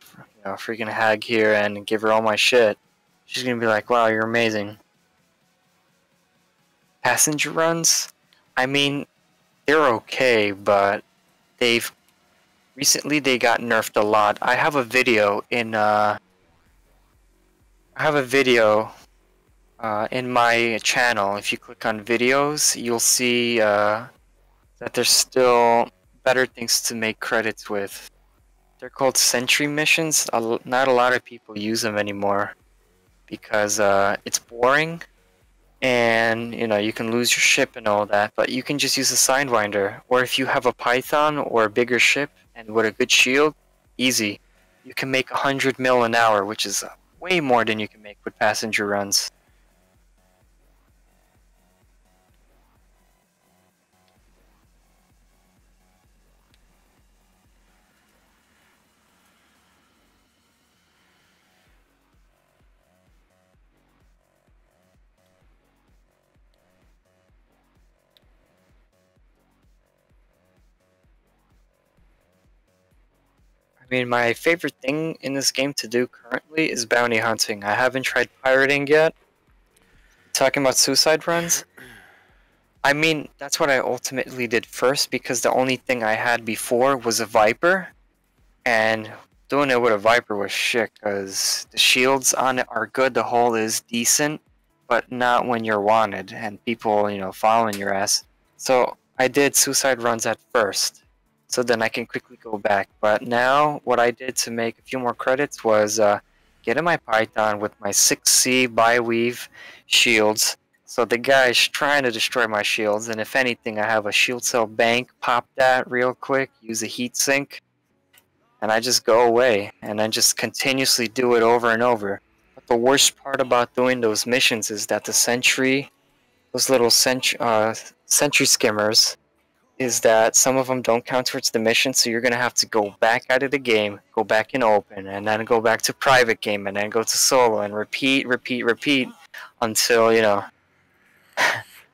freaking hag here and give her all my shit. She's gonna be like, wow, you're amazing. Passenger runs? I mean, they're okay, but recently they got nerfed a lot. I have a video in, in my channel. If you click on videos, you'll see, that there's still better things to make credits with. They're called sentry missions. Not a lot of people use them anymore because it's boring, and you can lose your ship and all that. But you can just use a Sidewinder, or if you have a Python or a bigger ship and with a good shield, easy. You can make 100 mil an hour, which is way more than you can make with passenger runs. I mean, my favorite thing in this game to do currently is bounty hunting. I haven't tried pirating yet. Talking about suicide runs? I mean, that's what I ultimately did first, because the only thing I had before was a Viper. And doing it with a Viper was shit, because the shields on it are good, the hull is decent, but not when you're wanted, and people, following your ass. So I did suicide runs at first, so then I can quickly go back. But now, what I did to make a few more credits was get in my Python with my 6C Biweave shields. So the guy's trying to destroy my shields, and if anything, I have a shield cell bank, pop that real quick, use a heat sink, and I just go away, and then just continuously do it over and over. But the worst part about doing those missions is that the sentry, those little sentry skimmers, is that some of them don't count towards the mission, so you're going to have to go back out of the game, go back in open, and then go back to private game, and then go to solo, and repeat until, you know,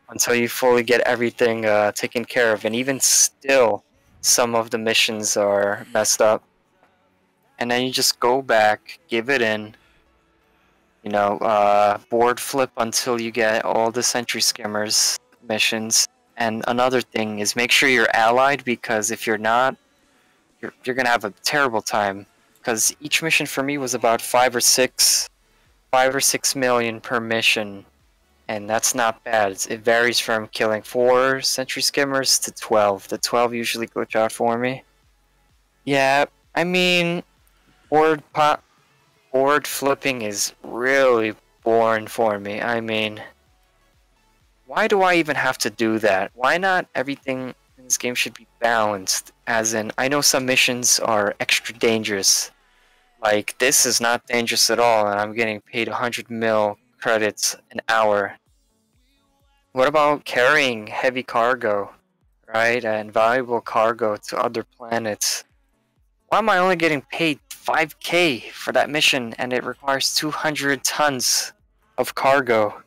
until you fully get everything taken care of. And even still, some of the missions are messed up. And then you just go back, give it in, you know, board flip until you get all the Sentry Skimmers missions. And another thing is make sure you're allied, because if you're not, you're gonna have a terrible time. Because each mission for me was about 5 or 6 million per mission, and that's not bad. It varies from killing 4 Sentry Skimmers to 12. The 12 usually glitch out for me. Yeah, I mean, board flipping is really boring for me. I mean, why do I even have to do that? Why not everything in this game should be balanced? As in, I know some missions are extra dangerous. Like, this is not dangerous at all, and I'm getting paid 100 mil credits an hour. What about carrying heavy cargo, right? And valuable cargo to other planets? Why am I only getting paid 5K for that mission, and it requires 200 tons of cargo?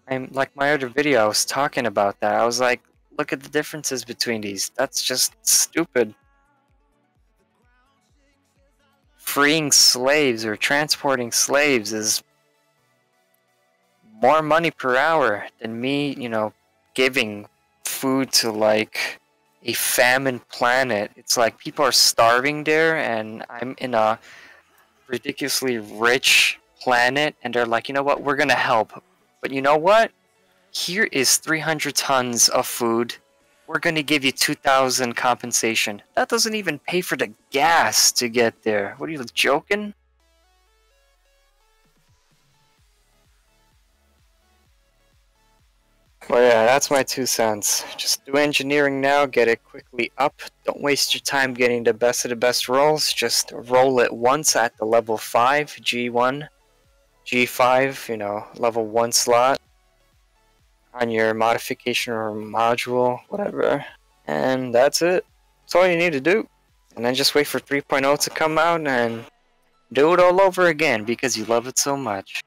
I'm like my other video, I was talking about that. I was like, look at the differences between these. That's just stupid. Freeing slaves or transporting slaves is more money per hour than me, you know, giving food to like a famine planet. It's like people are starving there, and I'm in a ridiculously rich planet, and they're like, you know what, we're gonna help. But you know what? Here is 300 tons of food. We're going to give you 2,000 compensation. That doesn't even pay for the gas to get there. What are you, joking? Well, yeah, that's my 2 cents. Just do engineering now, get it quickly up. Don't waste your time getting the best of the best rolls. Just roll it once at the level 5, G1, G5, you know, level 1 slot on your modification or module, whatever. And that's it. That's all you need to do. And then just wait for 3.0 to come out and do it all over again because you love it so much.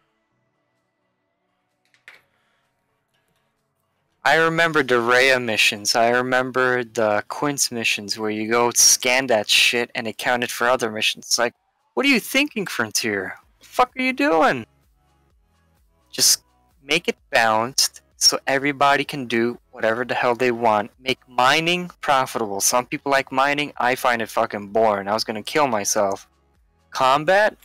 I remember the Rhea missions. I remember the Quince missions where you go scan that shit and it counted for other missions. It's like, what are you thinking, Frontier? What the fuck are you doing? Just make it balanced so everybody can do whatever the hell they want. Make mining profitable. Some people like mining. I find it fucking boring. I was gonna kill myself. Combat,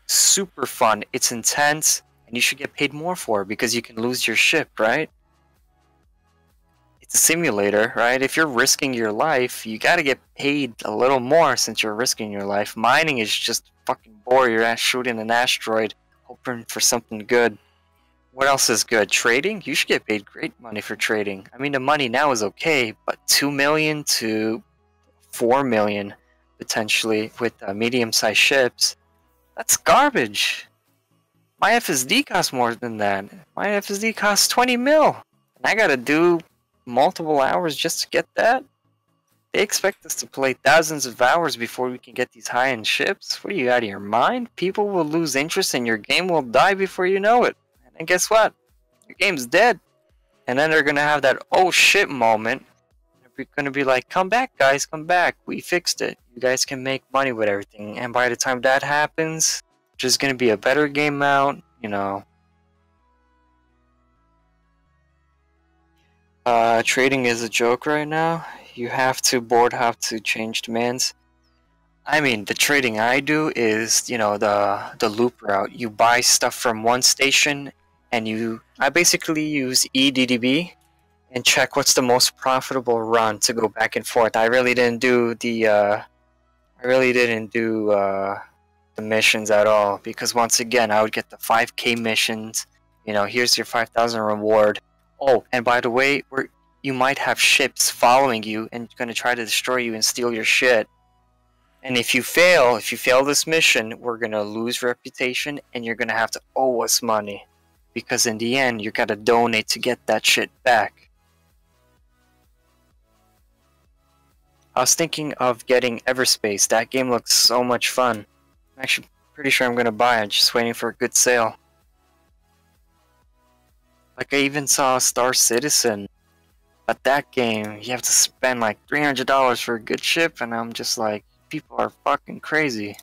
super fun. It's intense, and you should get paid more for it because you can lose your ship, right? It's a simulator, right? If you're risking your life, you gotta get paid a little more since you're risking your life. Mining is just fucking boring. You're at shooting an asteroid, hoping for something good. What else is good? Trading? You should get paid great money for trading. I mean, the money now is okay, but 2 million to 4 million potentially with medium-sized ships, that's garbage. My FSD costs more than that. My FSD costs 20 mil. And I gotta do multiple hours just to get that? They expect us to play thousands of hours before we can get these high-end ships? What are you, out of your mind? People will lose interest and your game will die before you know it. And guess what? Your game's dead. And then they're gonna have that oh shit moment. They're gonna be like, come back guys, come back. We fixed it. You guys can make money with everything. And by the time that happens, there's gonna be a better game out, you know. Trading is a joke right now. You have to board hop to change demands. I mean, the trading I do is, you know, the loop route. You buy stuff from one station, and I basically use EDDB and check what's the most profitable run to go back and forth. I really didn't do the missions at all because once again, I would get the 5K missions. You know, here's your 5,000 reward. Oh, and by the way, you might have ships following you and going to try to destroy you and steal your shit. And if you fail this mission, we're going to lose reputation and you're going to have to owe us money. Because in the end, you got to donate to get that shit back. I was thinking of getting Everspace. That game looks so much fun. I'm actually pretty sure I'm gonna buy it, just waiting for a good sale. Like, I even saw Star Citizen. But that game, you have to spend like $300 for a good ship, and I'm just like, people are fucking crazy.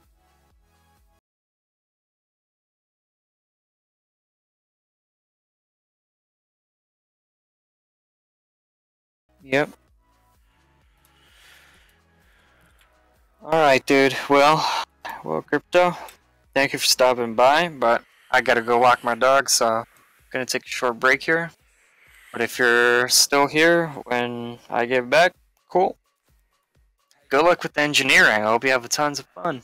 Yep. Alright, dude. Well, Crypto, thank you for stopping by, but I gotta go walk my dog, so I'm gonna take a short break here. But if you're still here when I get back, cool. Good luck with the engineering. I hope you have tons of fun.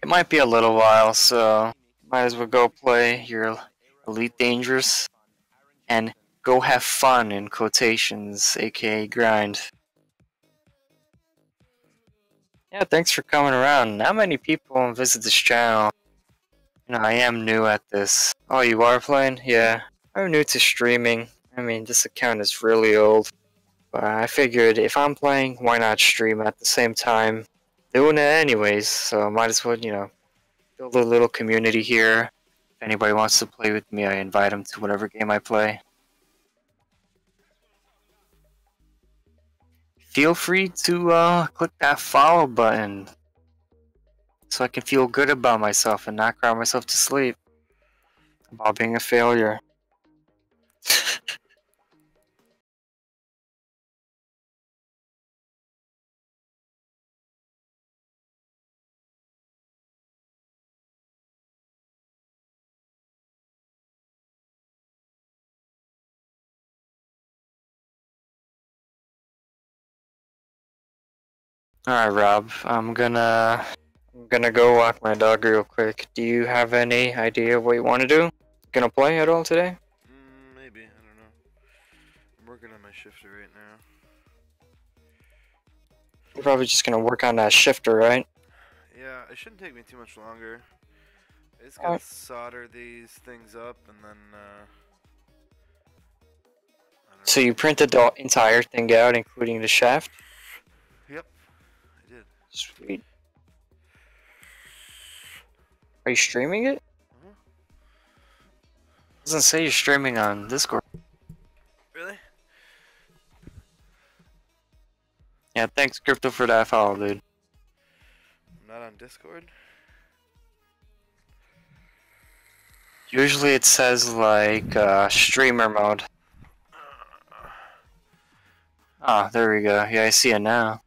It might be a little while, so might as well go play your Elite Dangerous and go have fun in quotations, aka grind. Yeah, thanks for coming around. Not many people visit this channel. You know, I am new at this. Oh, you are playing? Yeah. I'm new to streaming. I mean, this account is really old. But I figured if I'm playing, why not stream at the same time? Doing it anyways, so I might as well, you know, build a little community here. If anybody wants to play with me, I invite them to whatever game I play. Feel free to click that follow button so I can feel good about myself and not cry myself to sleep about being a failure. Alright, Rob, I'm gonna go walk my dog real quick. Do you have any idea what you want to do? Gonna play at all today? Maybe, I don't know. I'm working on my shifter right now. You're probably just gonna work on that shifter, right? Yeah, it shouldn't take me too much longer. I just gotta solder these things up and then, So you printed the entire thing out, including the shaft? Yep, I did. Sweet. Are you streaming it? Uh-huh. It doesn't say you're streaming on Discord. Really? Yeah, thanks Crypto for that follow, dude. I'm not on Discord? Usually it says like streamer mode. Ah, there we go. Yeah, I see it now.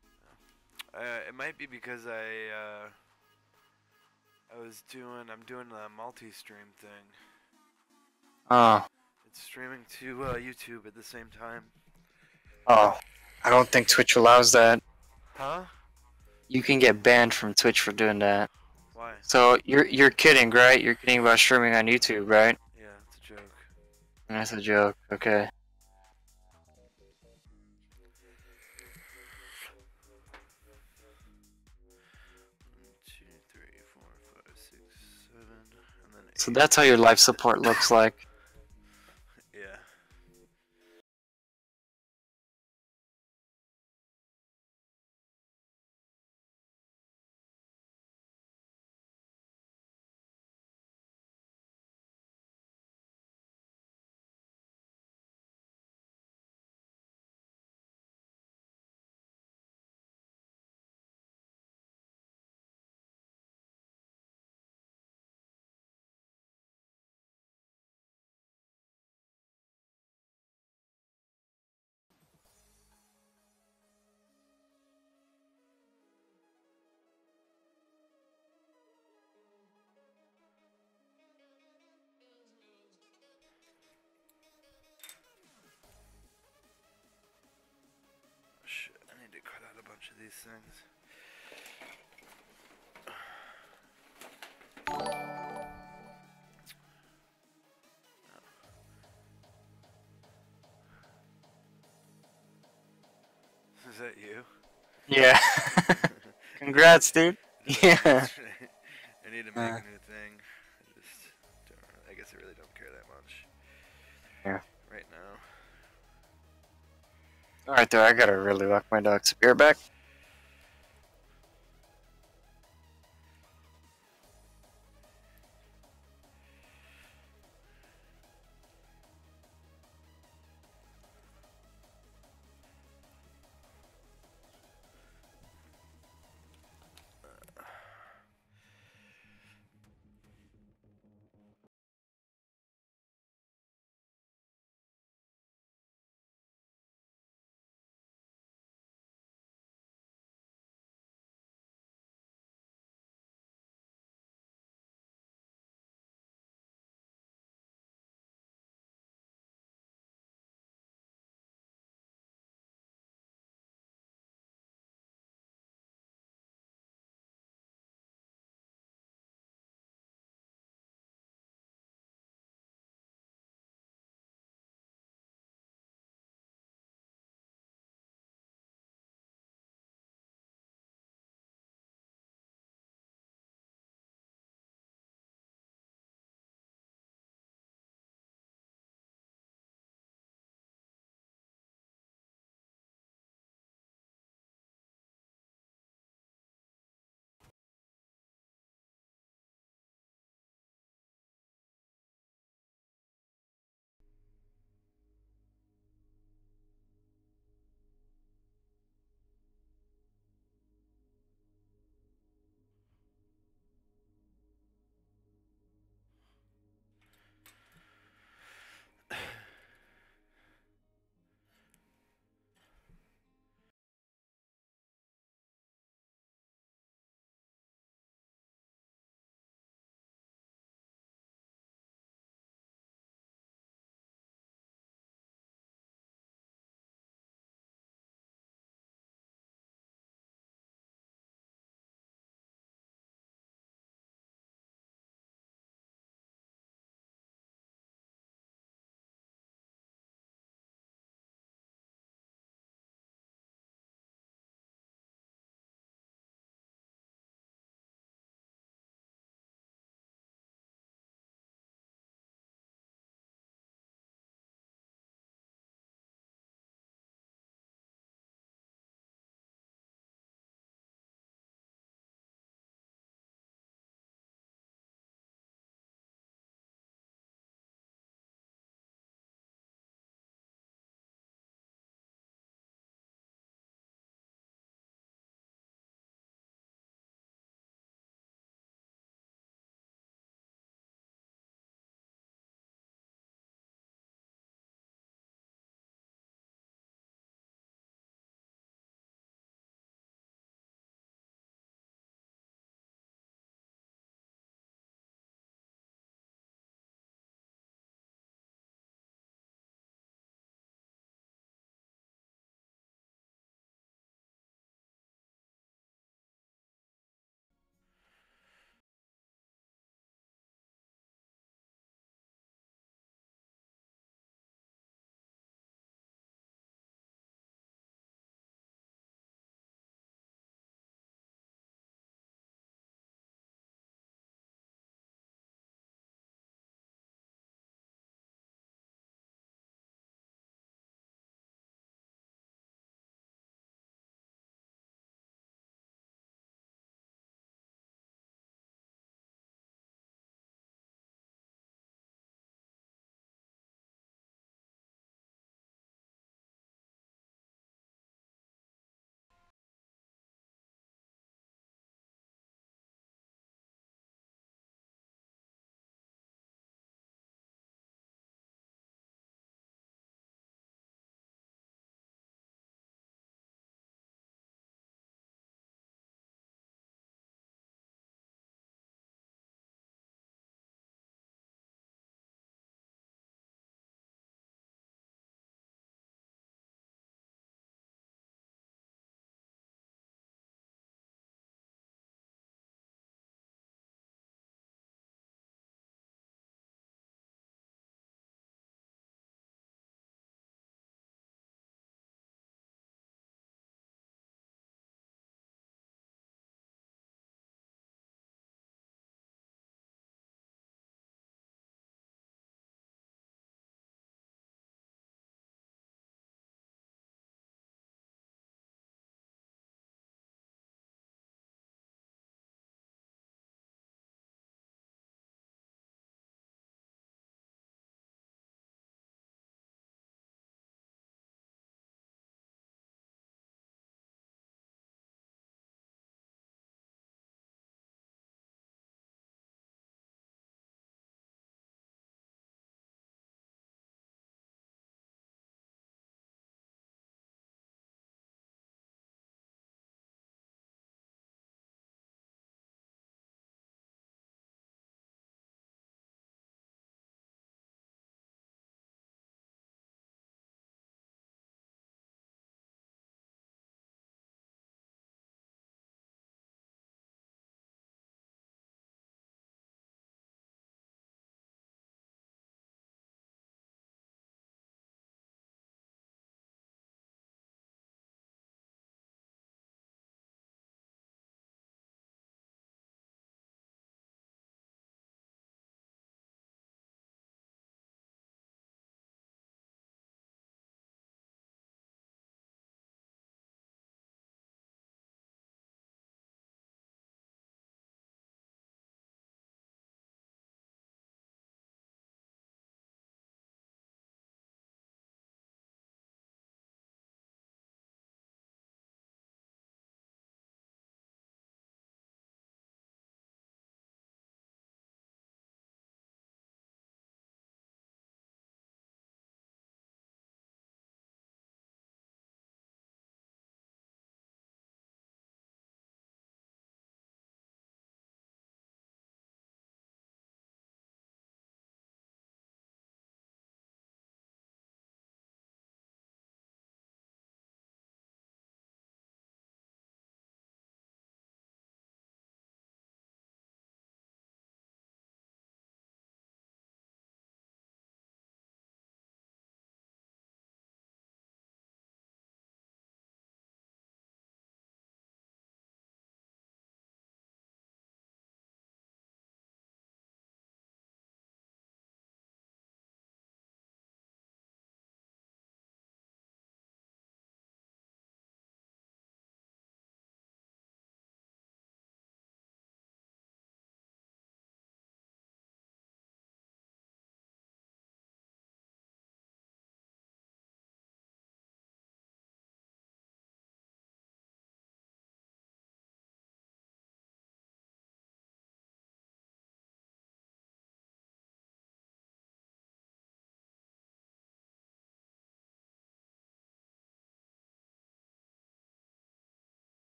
It might be because I'm doing a multi-stream thing. Oh. It's streaming to YouTube at the same time. Oh. I don't think Twitch allows that. Huh? You can get banned from Twitch for doing that. Why? So you're kidding, right? You're kidding about streaming on YouTube, right? Yeah, it's a joke. That's a joke. Okay. So that's how your life support looks like. Yeah. Shit, I need to cut out a bunch of these things. Is that you? Yeah. Congrats, dude. Yeah. I need to make a new thing. I just don't Alright, though, I gotta really walk my dog's beer back.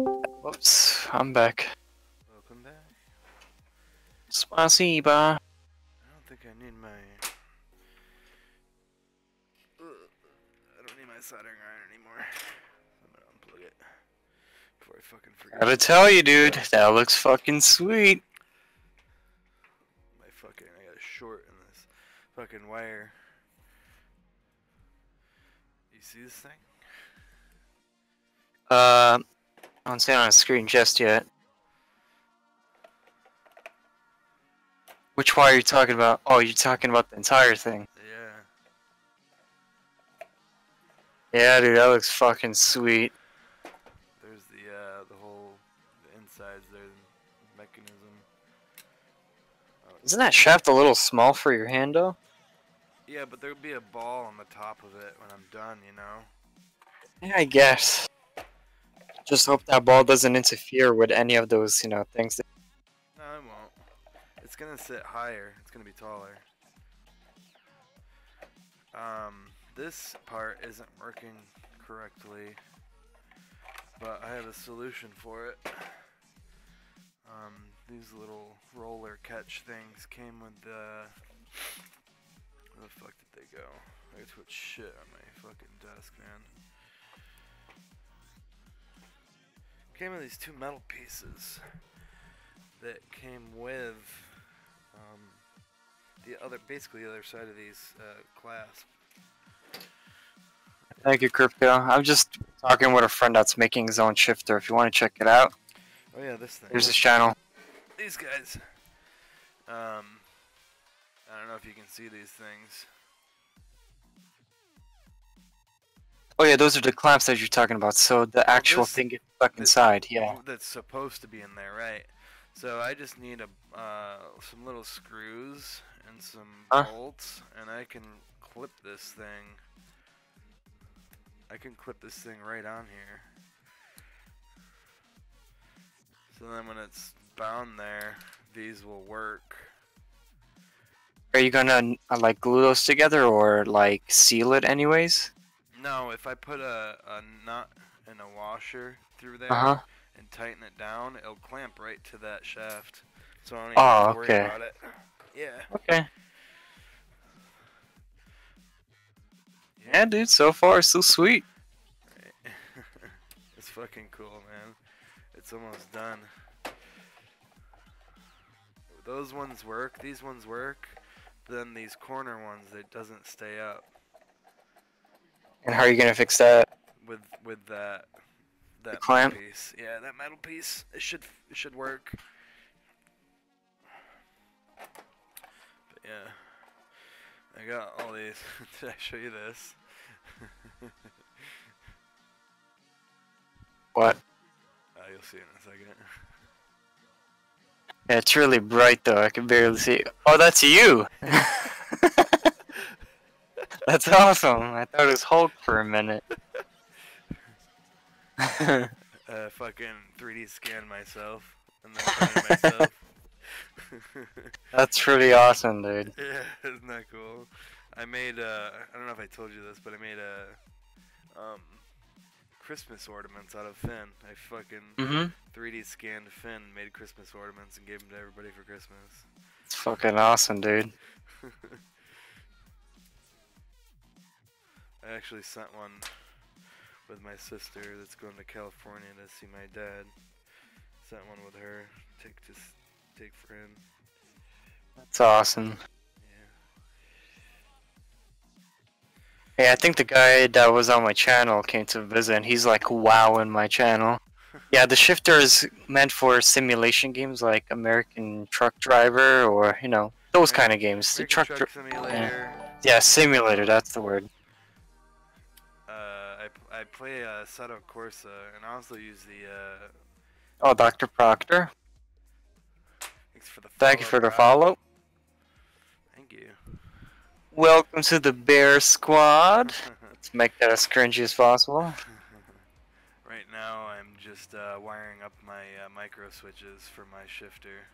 Whoops, I'm back. Welcome back. Spasiba. I don't think I need my... I don't need my soldering iron anymore. I'm gonna unplug it before I fucking forget. Gotta tell you, dude, that looks fucking sweet. I got a short in this fucking wire. You see this thing? I don't see it on the screen just yet. Which wire are you talking about? Oh, you're talking about the entire thing. Yeah. Yeah, dude, that looks fucking sweet. There's the whole insides there, the mechanism. Isn't that shaft a little small for your hand, though? Yeah, but there'll be a ball on the top of it when I'm done, you know? Yeah, I guess. Just hope that ball doesn't interfere with any of those, you know, things. That... No, it won't. It's gonna sit higher. It's gonna be taller. This part isn't working correctly, but I have a solution for it. These little roller catch things came with the... Where the fuck did they go? I just put shit on my fucking desk, man. Came with these two metal pieces that came with basically the other side of these clasps. Thank you, Crypto. I'm just talking with a friend that's making his own shifter. If you want to check it out. Oh yeah, this thing. Here's his channel. These guys. I don't know if you can see these things. Oh yeah, those are the clamps that you're talking about. So the actual thing gets stuck inside. Yeah. That's supposed to be in there, right? So I just need some little screws and some bolts, and I can clip this thing. I can clip this thing right on here. So then when it's bound there, these will work. Are you gonna like glue those together or like seal it anyways? No, if I put a nut and a washer through there and tighten it down, it'll clamp right to that shaft. So I don't even have to worry about it. Yeah. Okay. Yeah, dude, so far so sweet. It's fucking cool, man. It's almost done. Those ones work, these ones work, then these corner ones, it doesn't stay up. And how are you gonna fix that? With that clamp piece. Yeah, that metal piece. It should work. But yeah. I got all these. Did I show you this? What? You'll see in a second. Yeah, it's really bright though. I can barely see. Oh, that's you. That's awesome. I thought it was Hulk for a minute. Fucking 3D scan myself and then print it myself. That's pretty awesome, dude. Yeah, isn't that cool? I made I don't know if I told you this, but I made Christmas ornaments out of Finn. I fucking 3D scanned Finn, made Christmas ornaments, and gave them to everybody for Christmas. It's fucking awesome, dude. I actually sent one with my sister that's going to California to see my dad. Sent one with her, take for him. That's awesome. Hey, I think the guy that was on my channel came to visit, and he's like wowing my channel. Yeah, the shifter is meant for simulation games like American Truck Driver or, you know, those kind of games. The truck Simulator. Yeah, simulator, that's the word. I play Assetto Corsa, and I also use the... Oh, Dr. Proctor. Thank you for the follow. Thank you. Welcome to the Bear Squad. Let's make that as cringy as possible. Right now, I'm just wiring up my micro switches for my shifter.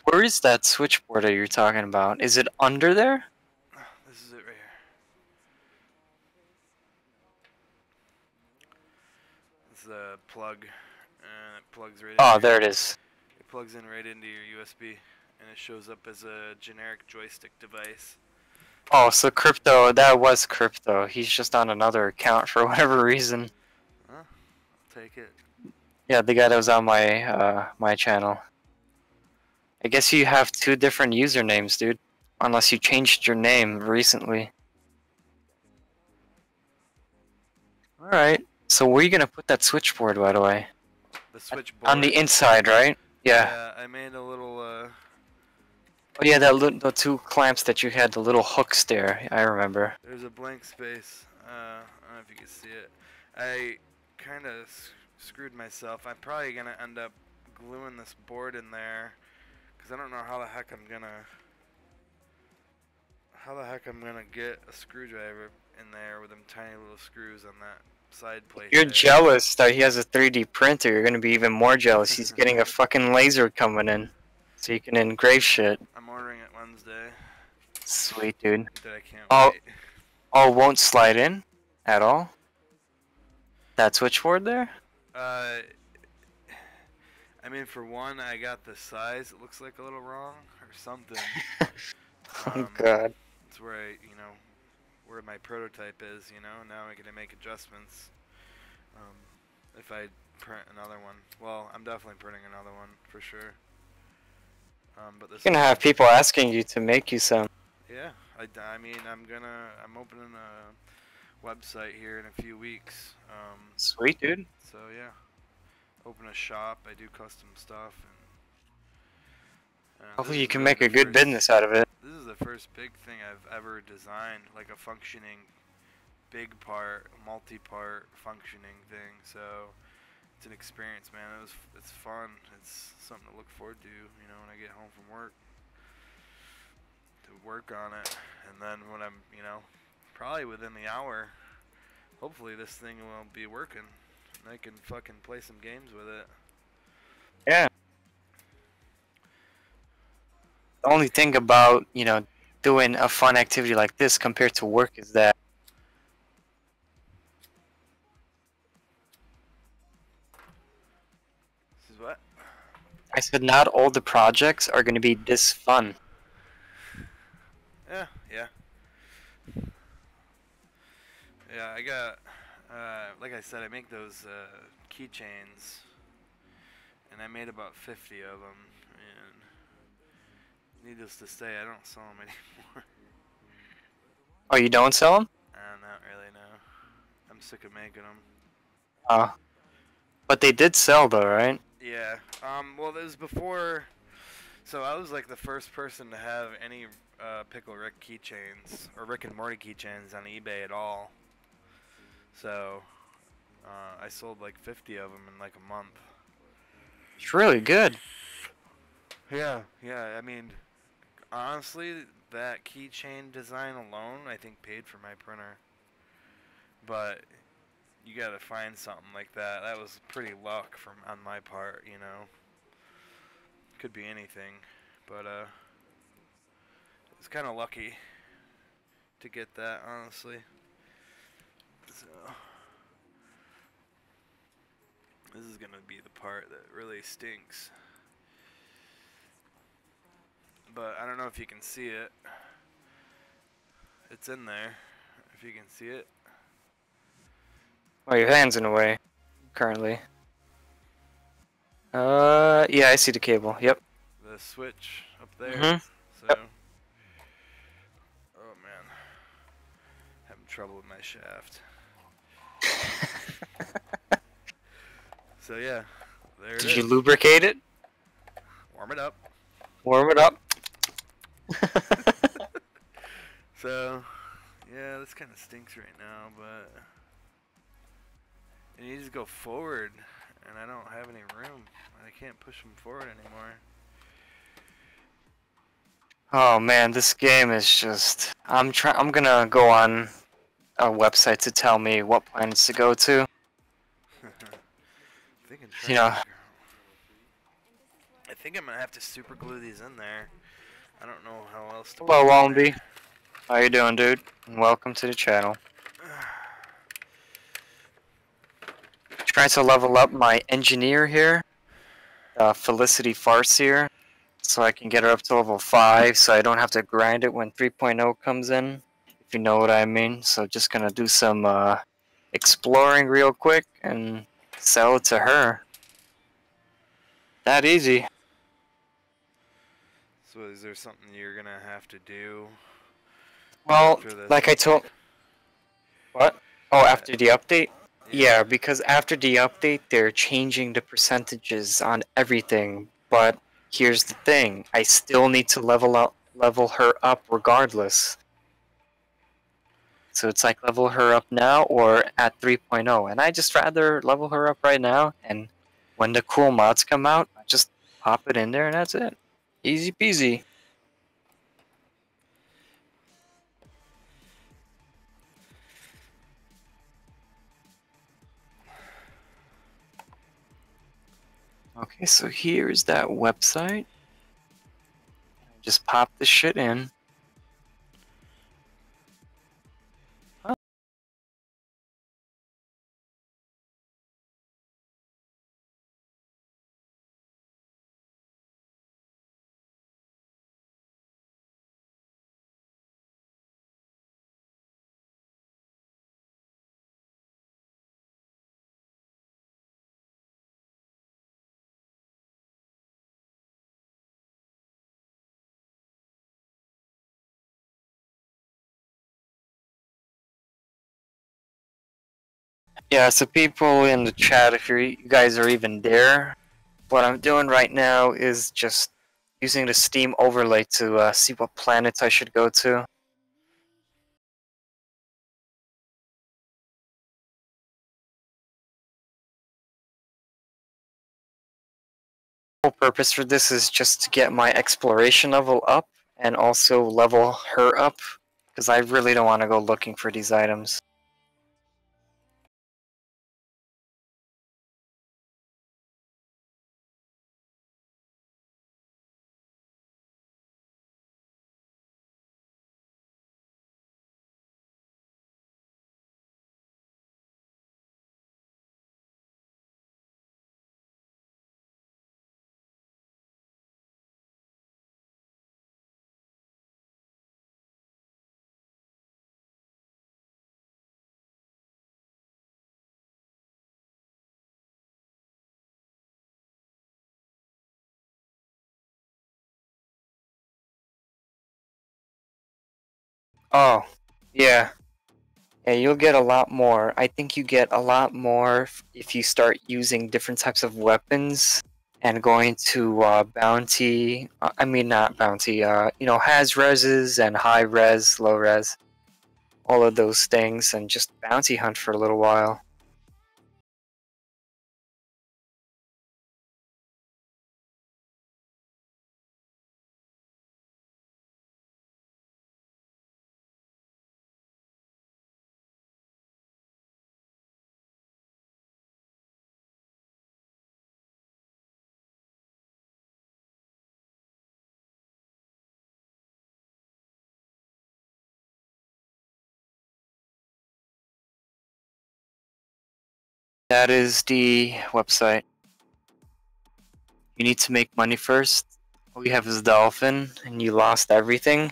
Where is that switchboard that you're talking about? Is it under there? This is it right here. It's a plug, and it plugs right in. Oh, there it is. It plugs in right into your USB, and it shows up as a generic joystick device. Oh, so Crypto, that was Crypto. He's just on another account for whatever reason. Huh? I'll take it. Yeah, the guy that was on my my channel. I guess you have 2 different usernames, dude. Unless you changed your name recently. Alright. So where are you gonna put that switchboard, by the way? The switchboard? On the inside, right? Yeah. Yeah, I made a little, Oh yeah, the 2 clamps that you had, the little hooks there. I remember. there's a blank space. I don't know if you can see it. I kind of screwed myself. I'm probably going to end up gluing this board in there, because I don't know how the heck I'm going to get a screwdriver in there with them tiny little screws on that side plate. You're there. jealous that he has a 3D printer. You're gonna be even more jealous. He's getting a fucking laser coming in, so you can engrave shit. I'm ordering it Wednesday. Sweet, dude. That I can't Oh, wait. oh, won't slide in at all. That switchboard there. I mean, for one, I got the size. It looks like a little wrong or something. Oh god. It's where where my prototype is, now I'm gonna make adjustments. If I print another one, well, I'm definitely printing another one for sure. But this You're gonna have people asking you to make you some. Yeah, I mean, I'm opening a website here in a few weeks. Sweet, dude. So yeah, open a shop. I do custom stuff, and Hopefully you can make a good business out of it. this is the first big thing I've ever designed, like a functioning, big part, multi-part functioning thing. So it's an experience, man. It's fun. It's something to look forward to, when I get home from work. To work on it, and then when I'm, probably within the hour, hopefully this thing will be working, and I can fucking play some games with it. Yeah. The only thing about, doing a fun activity like this compared to work is that This is what? I said not all the projects are going to be this fun. Yeah. Yeah, I got, like I said, I make those keychains, and I made about 50 of them, and needless to say, I don't sell them anymore. Oh, you don't sell them? Not really, no. I'm sick of making them. Oh. But they did sell though, right? Yeah. Well, this was before, so I was like the first person to have any Pickle Rick keychains, or Rick and Morty keychains on eBay at all. So, I sold like 50 of them in like a month. It's really good. Yeah, I mean, honestly, that keychain design alone, I think, paid for my printer. But you gotta find something like that. That was pretty luck on my part, Could be anything, but it's kind of lucky to get that, honestly. So this is gonna be the part that really stinks. But I don't know if you can see it. It's in there, if you can see it. Oh, your hand's in the way, currently. Yeah, I see the cable. Yep. The switch up there. Mhm. So, yep. Oh man, having trouble with my shaft. So yeah, there it is. Did you lubricate it? Warm it up. Warm it up. So, yeah, this kind of stinks right now, but it needs to go forward, and I don't have any room. I can't push them forward anymore. Oh man, this game is just. I'm gonna go on a website to tell me what planets to go to. I think I'm gonna have to super glue these in there. I don't know how else to. Hello, Wallenby. How you doing, dude? And welcome to the channel. trying to level up my engineer here, Felicity Farseer, so I can get her up to level 5, so I don't have to grind it when 3.0 comes in, if you know what I mean. So just gonna do some exploring real quick and sell it to her. That easy. So is there something you're gonna have to do? Well, like I told... What? Oh, after the update? Yeah, because after the update, they're changing the percentages on everything. But here's the thing: I still need to level her up regardless. So it's like level her up now or at 3.0, and I just rather level her up right now. And when the cool mods come out, I just pop it in there, and that's it. Easy peasy. Okay, so here's that website. Just pop this shit in. Yeah, so people in the chat, if you guys are even there, what I'm doing right now is just using the Steam overlay to see what planets I should go to. The whole purpose for this is just to get my exploration level up and also level her up, because I really don't want to go looking for these items. Oh, yeah. Yeah, you'll get a lot more. I think you get a lot more if you start using different types of weapons and going to bounty. I mean, not bounty. You know, has reses and high res, low res, all of those things, and just bounty hunt for a little while. That is the website. You need to make money first. All you have is Dolphin, and you lost everything.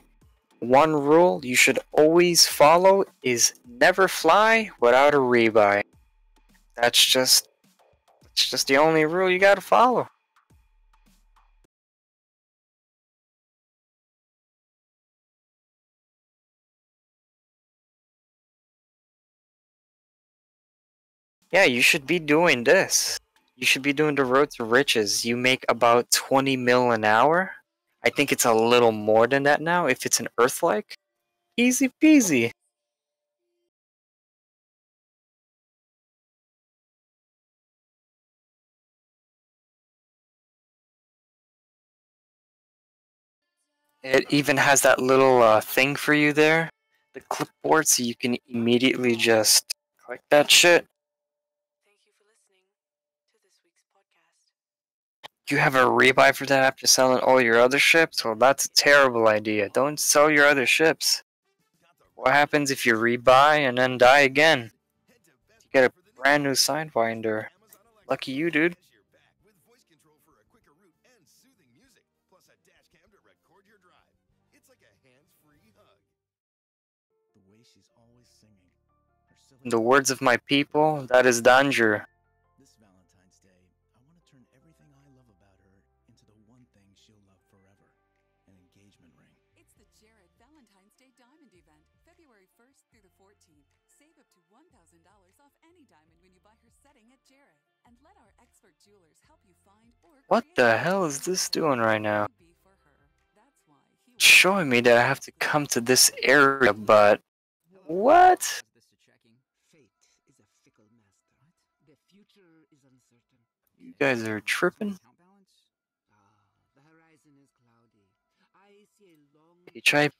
One rule you should always follow is never fly without a rebuy. That's just the only rule you gotta follow. Yeah, you should be doing this. You should be doing the road to riches. You make about 20 mil an hour. I think it's a little more than that now if it's an Earth-like. Easy peasy. It even has that little thing for you there, the clipboard, so you can immediately just click that shit. You have a rebuy for that after selling all your other ships? Well, that's a terrible idea. Don't sell your other ships. What happens if you rebuy and then die again? You get a brand new Sidewinder. Lucky you, dude. Has your back with voice control for a quicker route and soothing music, plus a dash cam to record your drive. It's like a hands-free hug. The way she's always singing. In the words of my people, that is danger. This Valentine's Day, I want to turn everything I love about her into the one thing she'll love forever. An engagement ring. It's the Jared Valentine's Day Diamond Event, February 1st through the 14th. Save up to $1,000 off any diamond when you buy her setting at Jared. And let our expert jewelers help you find or What the hell is this doing right now? It's showing me that I have to come to this area, but what? You guys are tripping? HIP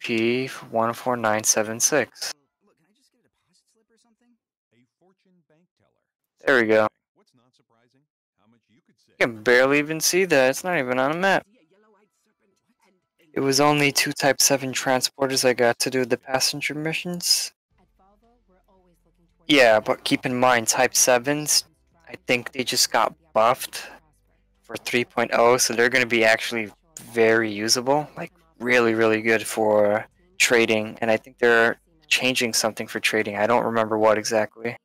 14976. There we go. I can barely even see that. It's not even on a map. It was only 2 Type 7 transporters I got to do the passenger missions. Yeah, but keep in mind, Type 7s, I think they just got buffed for 3.0, so they're going to be actually very usable. Like, really, really good for trading. And I think they're changing something for trading. I don't remember what exactly.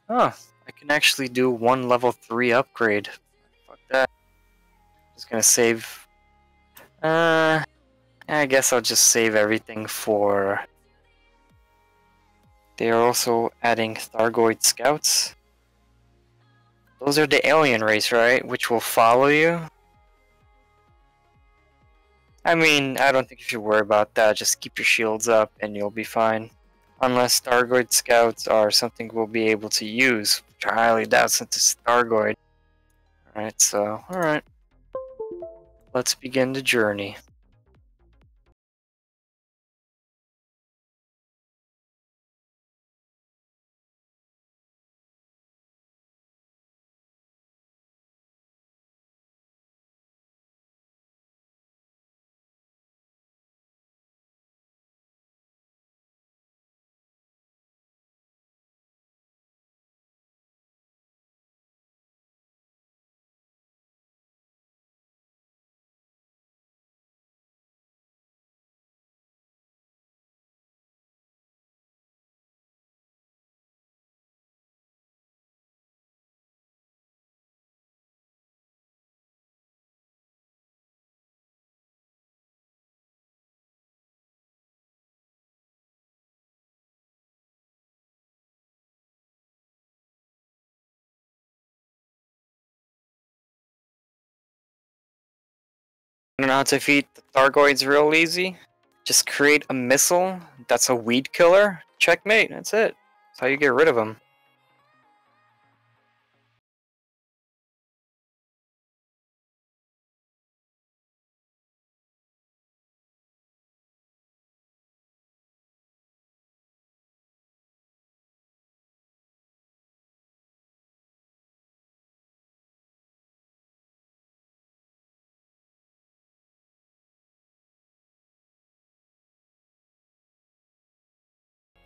Oh, I can actually do 1 level 3 upgrade. Fuck that. Just gonna save. I guess I'll just save everything for. They are also adding Thargoid Scouts. Those are the alien race, right? Which will follow you. I mean, I don't think you should worry about that. Just keep your shields up and you'll be fine. Unless Thargoid Scouts are something we'll be able to use, which I highly doubt since it's Thargoid. Alright, so, alright. Let's begin the journey. You know how to defeat the Thargoids real easy? Just create a missile that's a weed killer. Checkmate, that's it. That's how you get rid of them.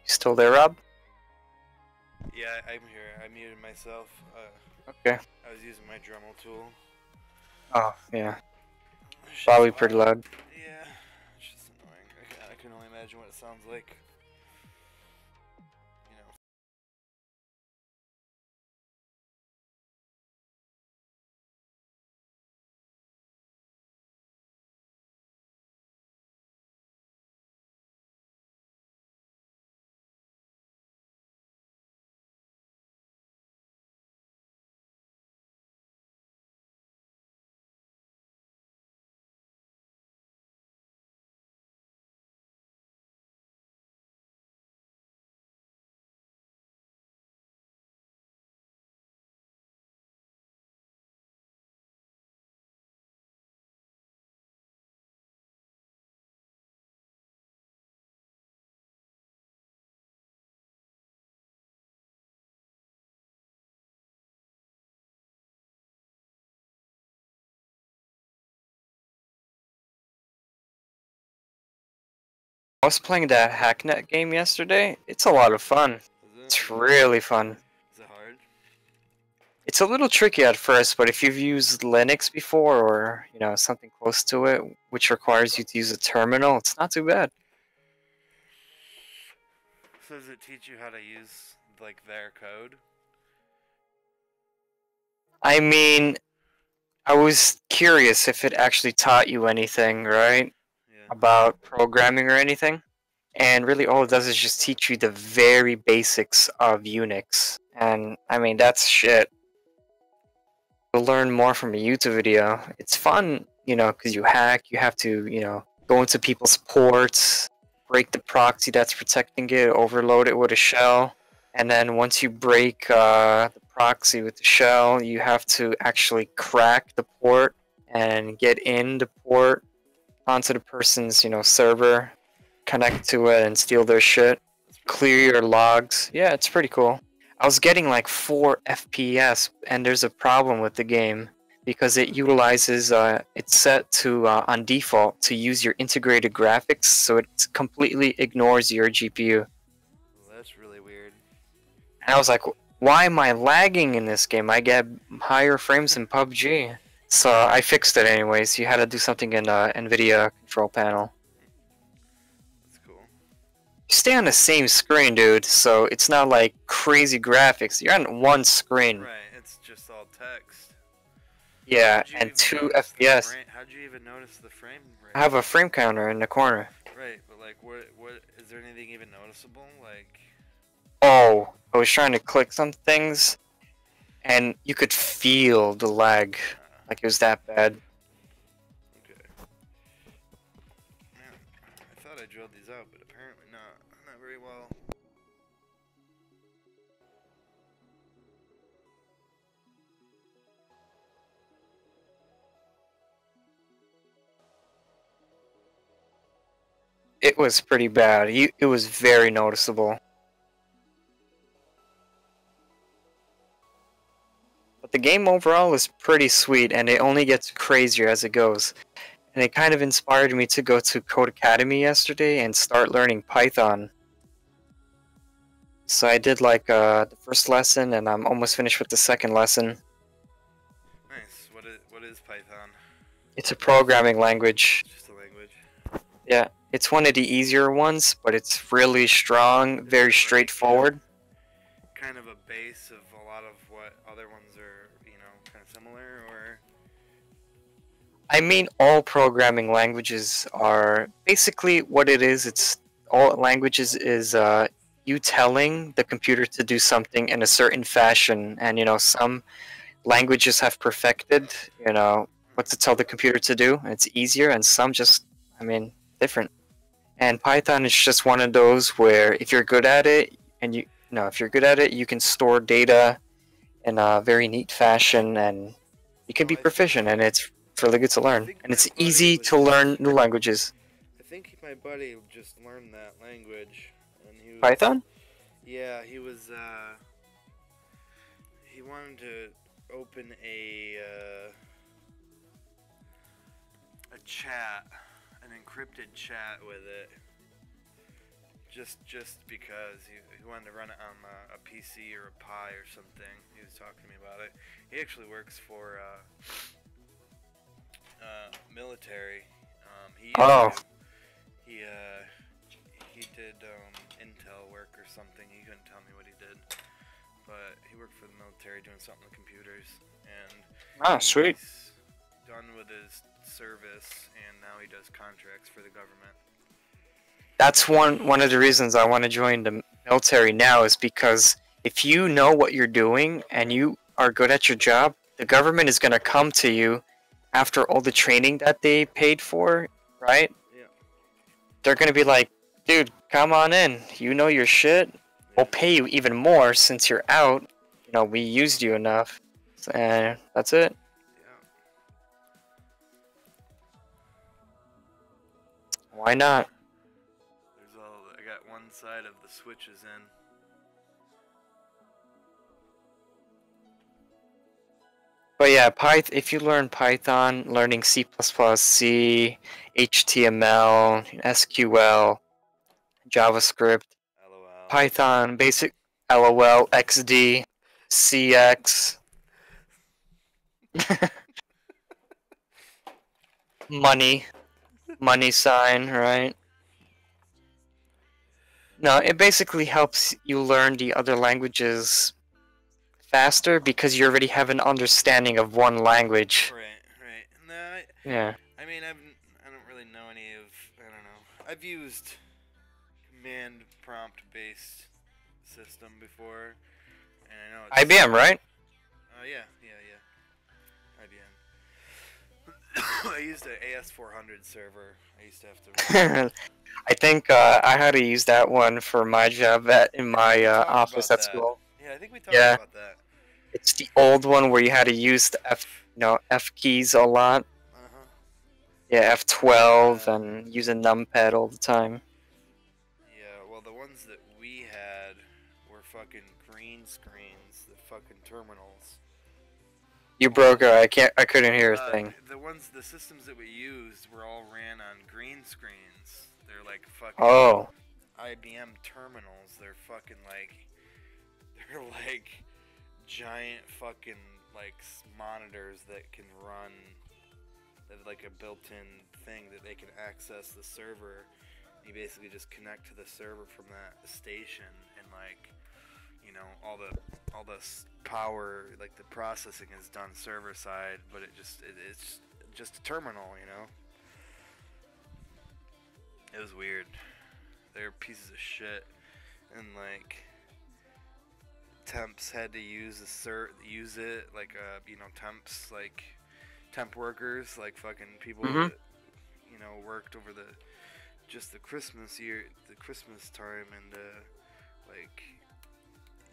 Still there, Rob? Yeah, I'm here. I muted myself. Okay. I was using my Dremel tool. Oh, yeah. Probably pretty loud. Yeah, it's just annoying. I can only imagine what it sounds like. I was playing that Hacknet game yesterday. It's a lot of fun. It's really fun. Is it hard? It's a little tricky at first, but if you've used Linux before or, you know, something close to it, which requires you to use a terminal, it's not too bad. So does it teach you how to use, like, their code? I mean, I was curious if it actually taught you anything, right? About programming or anything. And really all it does is just teach you the very basics of Unix. And, I mean, that's shit. You'll learn more from a YouTube video. It's fun, you know, because you hack, you have to, you know, go into people's ports, break the proxy that's protecting it, overload it with a shell, and then once you break the proxy with the shell, you have to actually crack the port and get in the port onto the person's, you know, server, connect to it and steal their shit, clear your logs. Yeah, it's pretty cool. I was getting like 4 FPS, and there's a problem with the game because it utilizes, it's set to, on default, to use your integrated graphics, so it completely ignores your GPU. Well, that's really weird. And I was like, why am I lagging in this game? I get higher frames in PUBG. So I fixed it anyways. You had to do something in NVIDIA control panel. That's cool. You stay on the same screen, dude, so it's not like crazy graphics. You're on one screen. Right, it's just all text. Yeah, and 2 FPS. How'd you even notice the frame rate? I have a frame counter in the corner. Right, but like, what is there anything even noticeable? Like, Oh, I was trying to click some things, and you could feel the lag. Like it was that bad. okay. Man, I thought I drilled these out, but apparently not. Not very well. It was pretty bad. It was very noticeable. But the game overall is pretty sweet, and it only gets crazier as it goes. And it kind of inspired me to go to Code Academy yesterday and start learning Python. So I did like the first lesson, and I'm almost finished with the second lesson. Nice. What is Python? It's a programming language. Just a language. Yeah, it's one of the easier ones, but it's really strong, very straightforward. Kind of a base of a lot of what other ones are, you know, kind of similar, or? I mean, all programming languages are basically what it is. It's all languages is you telling the computer to do something in a certain fashion, and you know, some languages have perfected, you know, what to tell the computer to do, and it's easier, and some just, I mean, different. And Python is just one of those where if you're good at it, and if you're good at it, you can store data in a very neat fashion, and you can be proficient, and it's really good to learn. And it's easy to learn new languages. I think my buddy just learned that language, and he was, Python? Yeah, he was. He wanted to open a chat, an encrypted chat with it. Just because he wanted to run it on a PC or a Pi or something. He was talking to me about it. He actually works for military. He did Intel work or something. He couldn't tell me what he did, but he worked for the military doing something with computers. And sweet. He's done with his service, and now he does contracts for the government. That's one of the reasons I want to join the military now, is because if you know what you're doing and you are good at your job, the government is going to come to you after all the training that they paid for, right? Yeah. They're going to be like, dude, come on in. You know your shit. We'll pay you even more since you're out. You know, we used you enough. And that's it. Yeah. Why not? I got one side of the switches in. But yeah, if you learn Python, learning C++, C, HTML, SQL, JavaScript, Python, basic LOL, XD, CX, money sign, right? No, it basically helps you learn the other languages faster because you already have an understanding of one language. Right. No, Yeah. I mean, I don't really know any of. I don't know. I've used command prompt based system before, and I know it's IBM, right? Yeah. IBM. I used an AS400 server. I used to have to. I think I had to use that one for my job in my office at school. Yeah, I think we talked about that. It's the old one where you had to use the F keys a lot. Yeah, F12 and use a numpad all the time. Yeah, well, the ones that we had were fucking green screens, the fucking terminals. You broke her. I couldn't hear a thing. The systems that we used were all ran on green screens. They're like fucking IBM terminals. They're fucking they're like giant fucking monitors that can run. They're like a built-in thing that they can access the server. You basically just connect to the server from that station, and all the power, the processing is done server side, but it's just a terminal, It was weird. They're pieces of shit, and temps had to use it temps temp workers, fucking people that worked over the Christmas time, and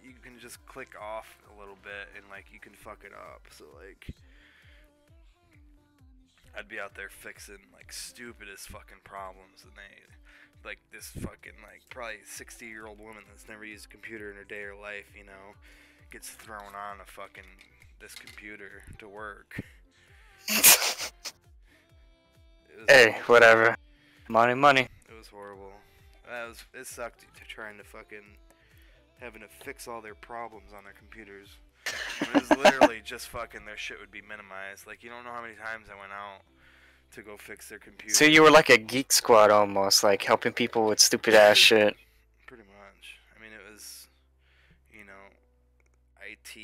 you can just click off a little bit and you can fuck it up. So I'd be out there fixing stupidest fucking problems, and they this fucking probably 60-year-old woman that's never used a computer in her day or life, gets thrown on this computer to work. Hey, whatever. Money. It was horrible. It sucked trying to having to fix all their problems on their computers. It was literally just their shit would be minimized. You don't know how many times I went out to go fix their computer. So you were like a geek squad almost, helping people with stupid ass shit. Pretty much. I mean, it was, IT,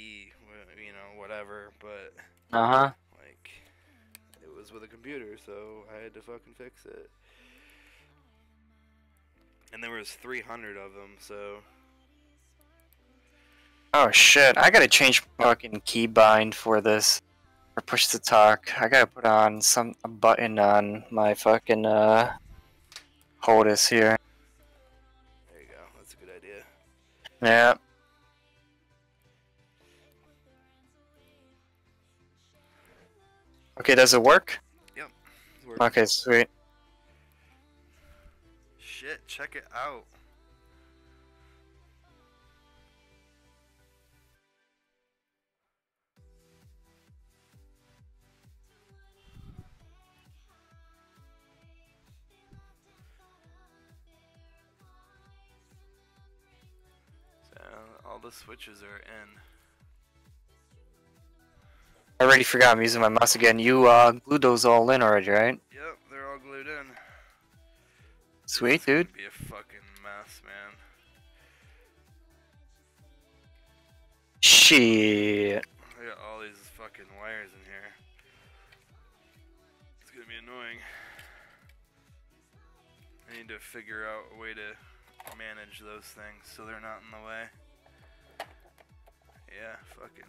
whatever, but it was with a computer, so I had to fucking fix it. And there was 300 of them, so. Oh shit! I gotta change my fucking keybind for this, or push to talk. I gotta put on a button on my fucking HOTAS here. There you go. That's a good idea. Yeah. Okay, does it work? Yep. It's working. Okay, sweet. Shit, check it out. So, all the switches are in. I already forgot I'm using my mouse again. You glued those all in already, right? Yep, they're all glued in. Sweet, dude. It's gonna be a fucking mess, man. Shit. I got all these fucking wires in here. It's gonna be annoying. I need to figure out a way to manage those things so they're not in the way. Yeah, fucking.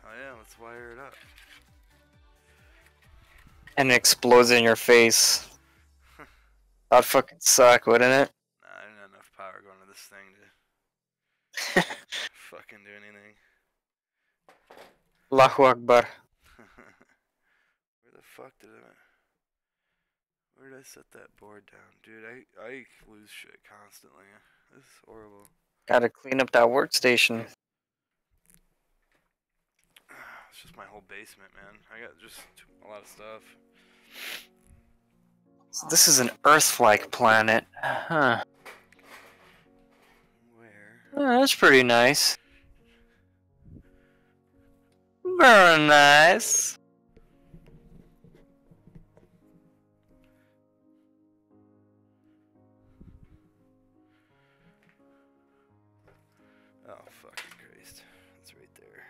Oh yeah, let's wire it up. And it explodes in your face. That'd fucking suck, wouldn't it? Nah, I don't have enough power going to this thing to fucking do anything. Allahu Akbar. Where the fuck did where did I set that board down? Dude, I lose shit constantly. This is horrible. Gotta clean up that workstation. It's just my whole basement, man. I got just a lot of stuff. So this is an Earth-like planet. Huh. Where? Oh, that's pretty nice. Very nice. Oh, fucking Christ. It's right there.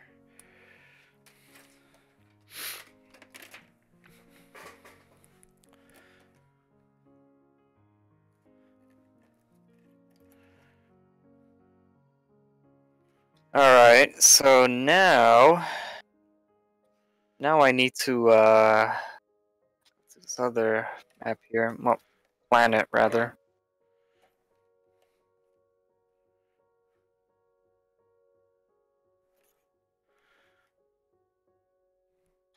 Alright, so now I need to this other map here, well, planet rather.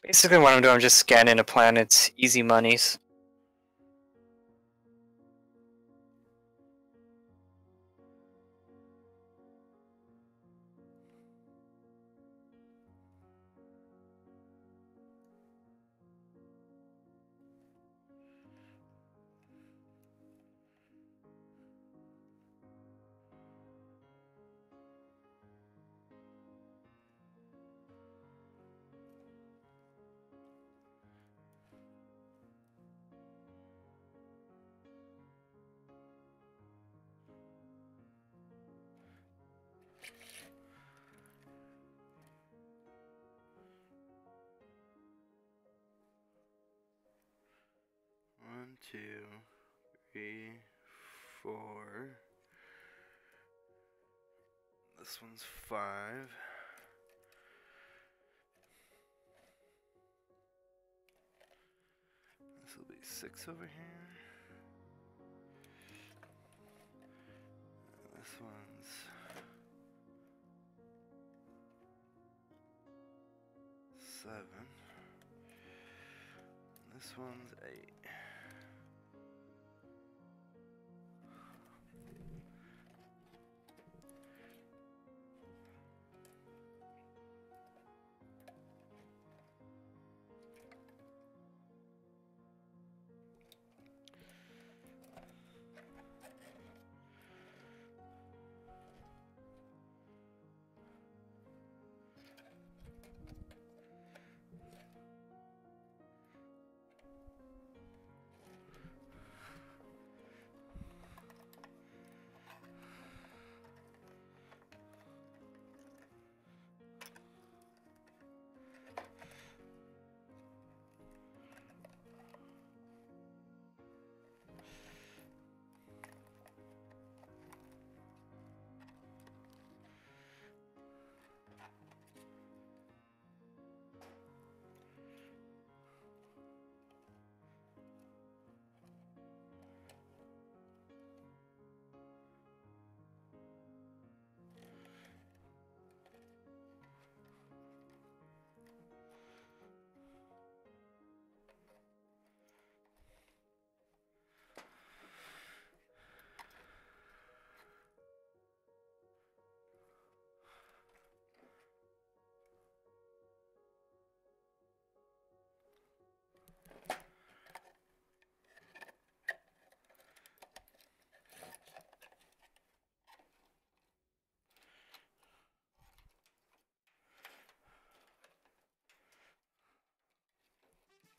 Basically what I'm doing, I'm just scanning the planets, easy monies. One, 2, 3, 4. This one's 5. This will be 6 over here. And this one's 7. And this one's 8.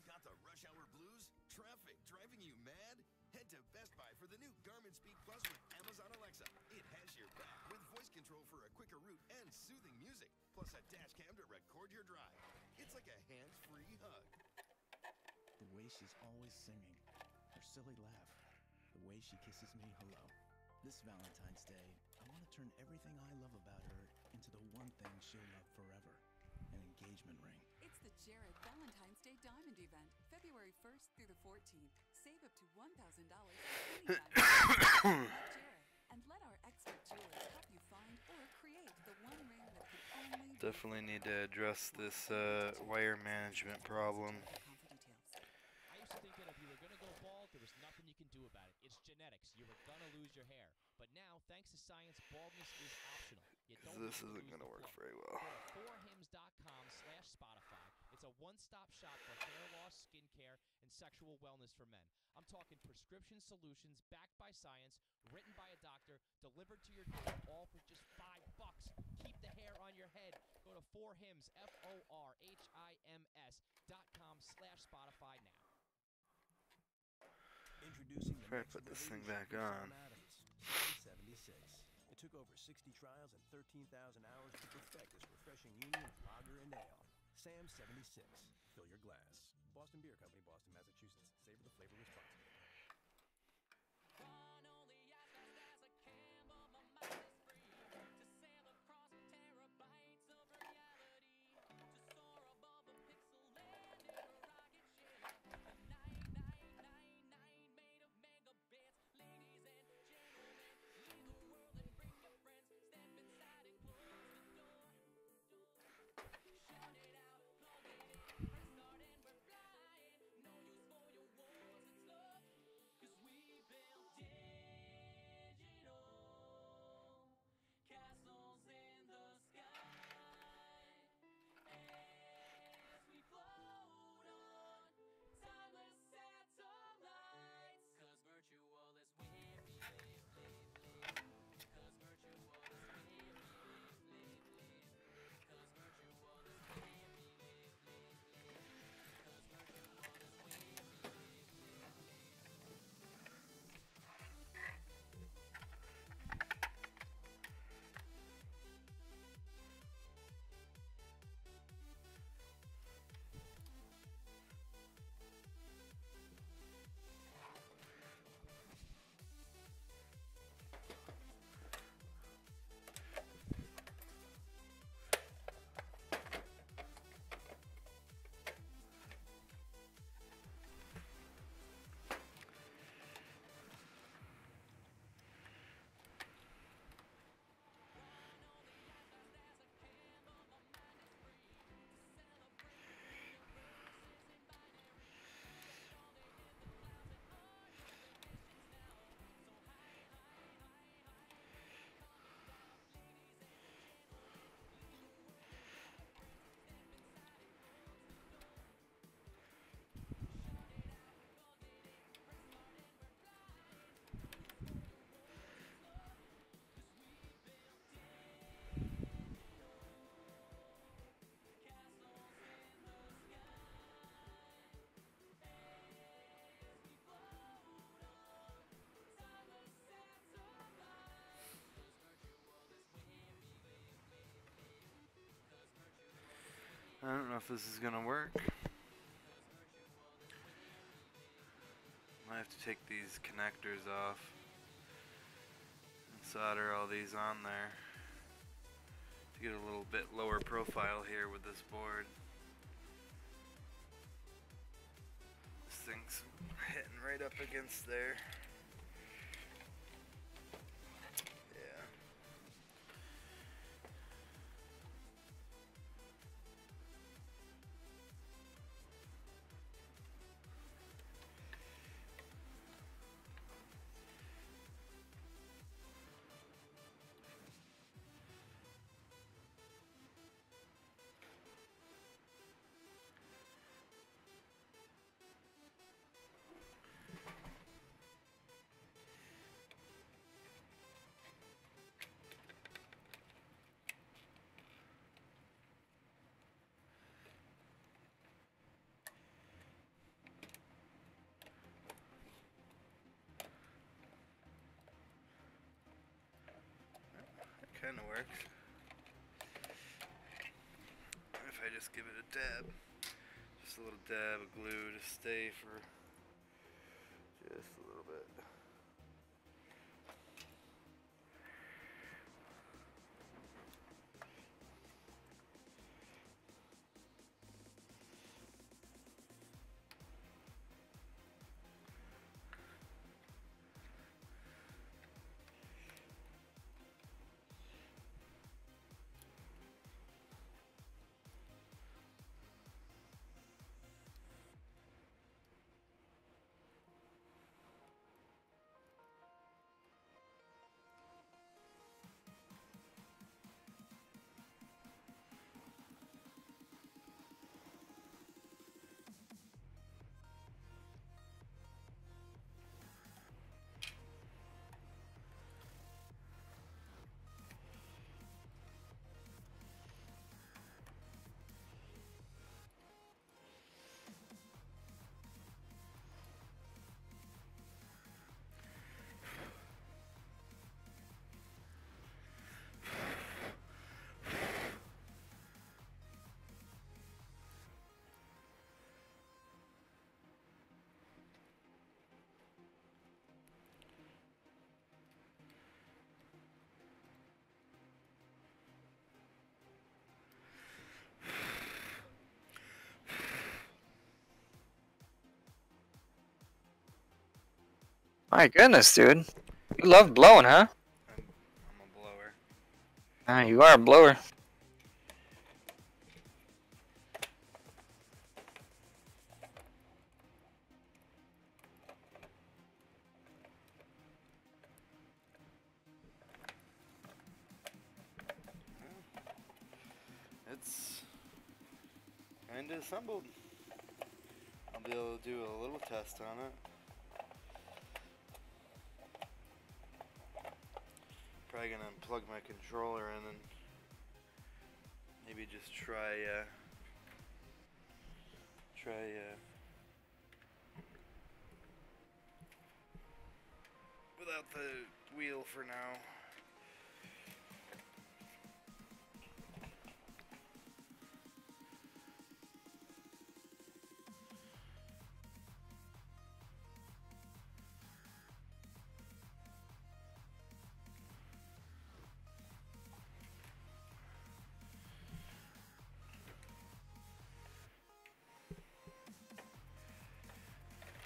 Got the rush hour blues? Traffic driving you mad? Head to Best Buy for the new Garmin Speak Plus with Amazon Alexa. It has your back with voice control for a quicker route and soothing music, plus a dash cam to record your drive. It's like a hands-free hug. The way she's always singing, her silly laugh, the way she kisses me hello. This Valentine's Day, I want to turn everything I love about her into the one thing she'll love forever, an engagement ring. It's the Jared Valentine's Day Diamond Event, February 1st through the 14th. Save up to $1,000 on any diamond Jared, and let our expert jewelers help you find or create the one ring that could only be. Definitely need to address this wire management problem. I used to think that if you were going to go bald, there was nothing you can do about it. It's genetics. You were going to lose your hair. But now, thanks to science, baldness is optional. You don't This isn't going to work very well. Go to 4hims.com/Seth Spotify. It's a one-stop shop for hair loss, skincare, and sexual wellness for men. I'm talking prescription solutions backed by science, written by a doctor, delivered to your door, all for just $5. Keep the hair on your head. Go to forhims, forhims.com/Spotify now. Introducing the Try to next put this wave thing of back Sam on. Adams, Sam 76. It took over 60 trials and 13,000 hours to perfect this refreshing union of lager and ale. Sam 76. Fill your glass. Boston Beer Company, Boston, Massachusetts. Savor the flavor responsibly. I don't know if this is gonna work. I have to take these connectors off and solder all these on there to get a little bit lower profile here with this board. This thing's hitting right up against there. Yeah. Kind of works. If I just give it a dab, just a little dab of glue to stay for just a little bit. My goodness, dude. You love blowing, huh? I'm a blower. Ah, you are a blower. It's kinda assembled. I'll be able to do a little test on it. Probably gonna unplug my controller in and maybe just try without the wheel for now.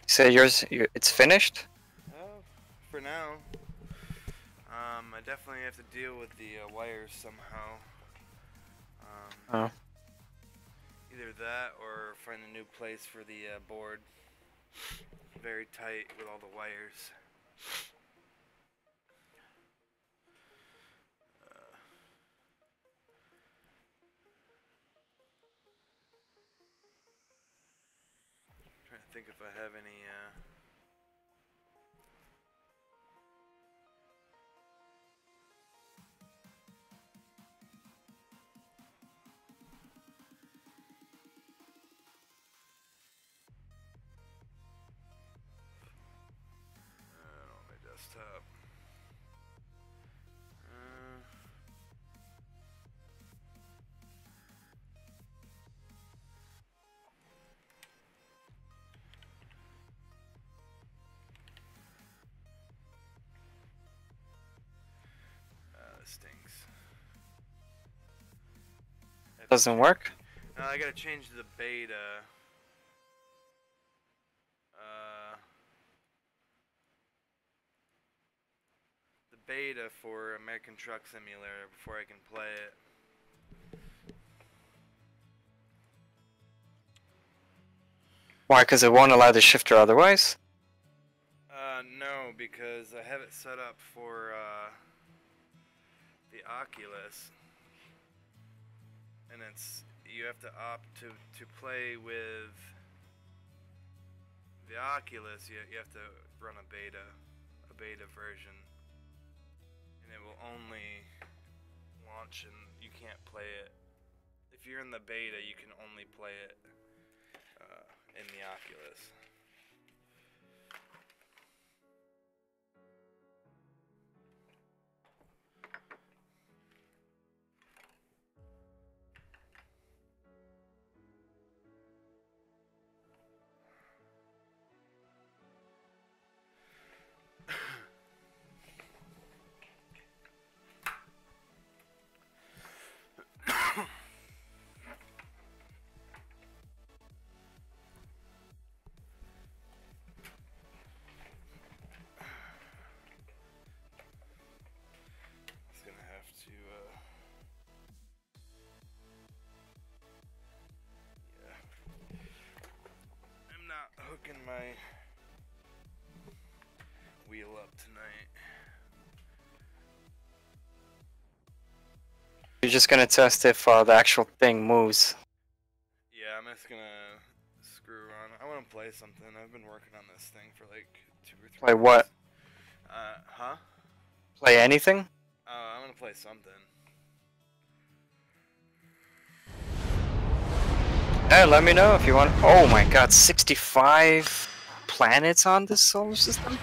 You said it's finished? For now. I definitely have to deal with the wires somehow. Oh. Either that or find a new place for the board. Very tight with all the wires. Trying to think if I have any on my desktop. This stinks. Doesn't work? No, I gotta change the beta. The beta for American Truck Simulator before I can play it. Why? Because it won't allow the shifter otherwise? No, because I have it set up for the Oculus, and you have to opt to play with the Oculus. You have to run a beta version, and it will only launch and you can't play it. If you're in the beta, you can only play it in the Oculus. Hooking my wheel up tonight. You're just gonna test if the actual thing moves. Yeah, I'm just gonna screw around. I want to play something. I've been working on this thing for like 2 or 3 Play what? Huh? Play anything? I'm gonna play something. Yeah, let me know if you want. Oh my god, 65 planets on this solar system?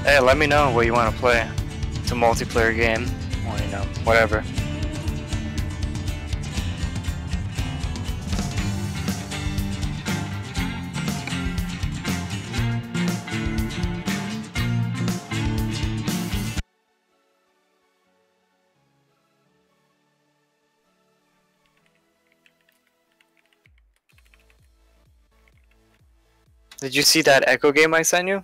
Hey, let me know what you want to play. It's a multiplayer game, or you know, whatever. Did you see that Echo game I sent you?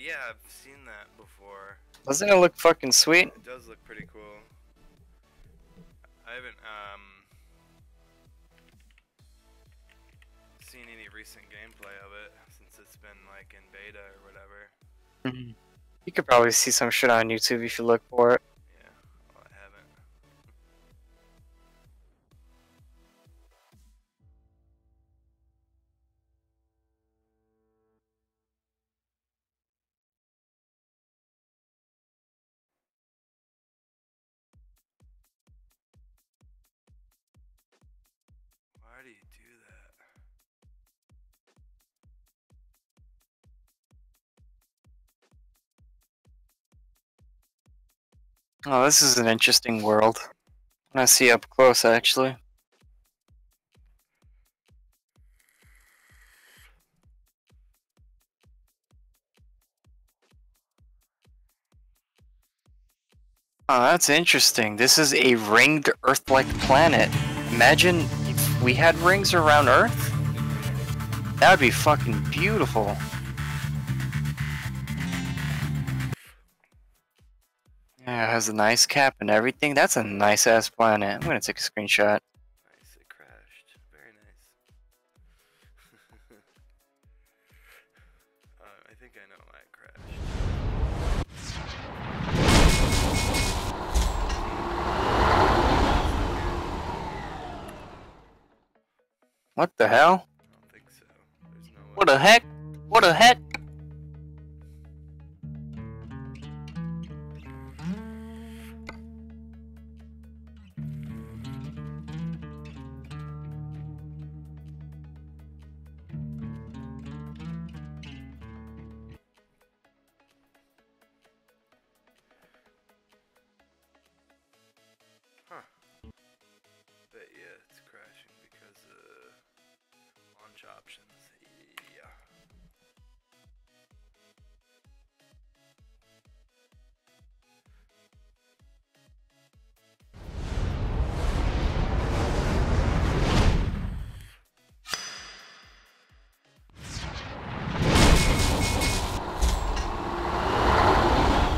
Yeah, I've seen that before. Doesn't it look fucking sweet? It does look pretty cool. I haven't seen any recent gameplay of it since it's been like in beta or whatever. You could probably see some shit on YouTube if you look for it. Yeah, well, I haven't. Why do you do that? Oh, this is an interesting world. I see up close, actually. Oh, that's interesting. This is a ringed Earth-like planet. Imagine if we had rings around Earth. That would be fucking beautiful. Yeah, it has a nice cap and everything. That's a nice-ass planet. I'm gonna take a screenshot. Nice, it crashed. Very nice. I think I know why it crashed. What the hell? I don't think so. There's no way. What the heck? What the heck? Huh. But yeah, it's crashing because launch options. Yeah.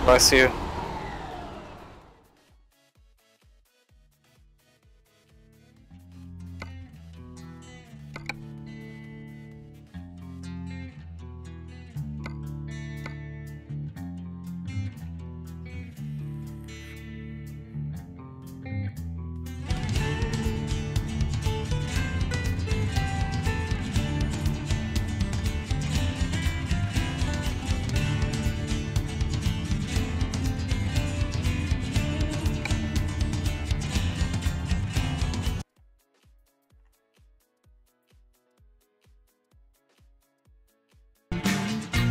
Bless you.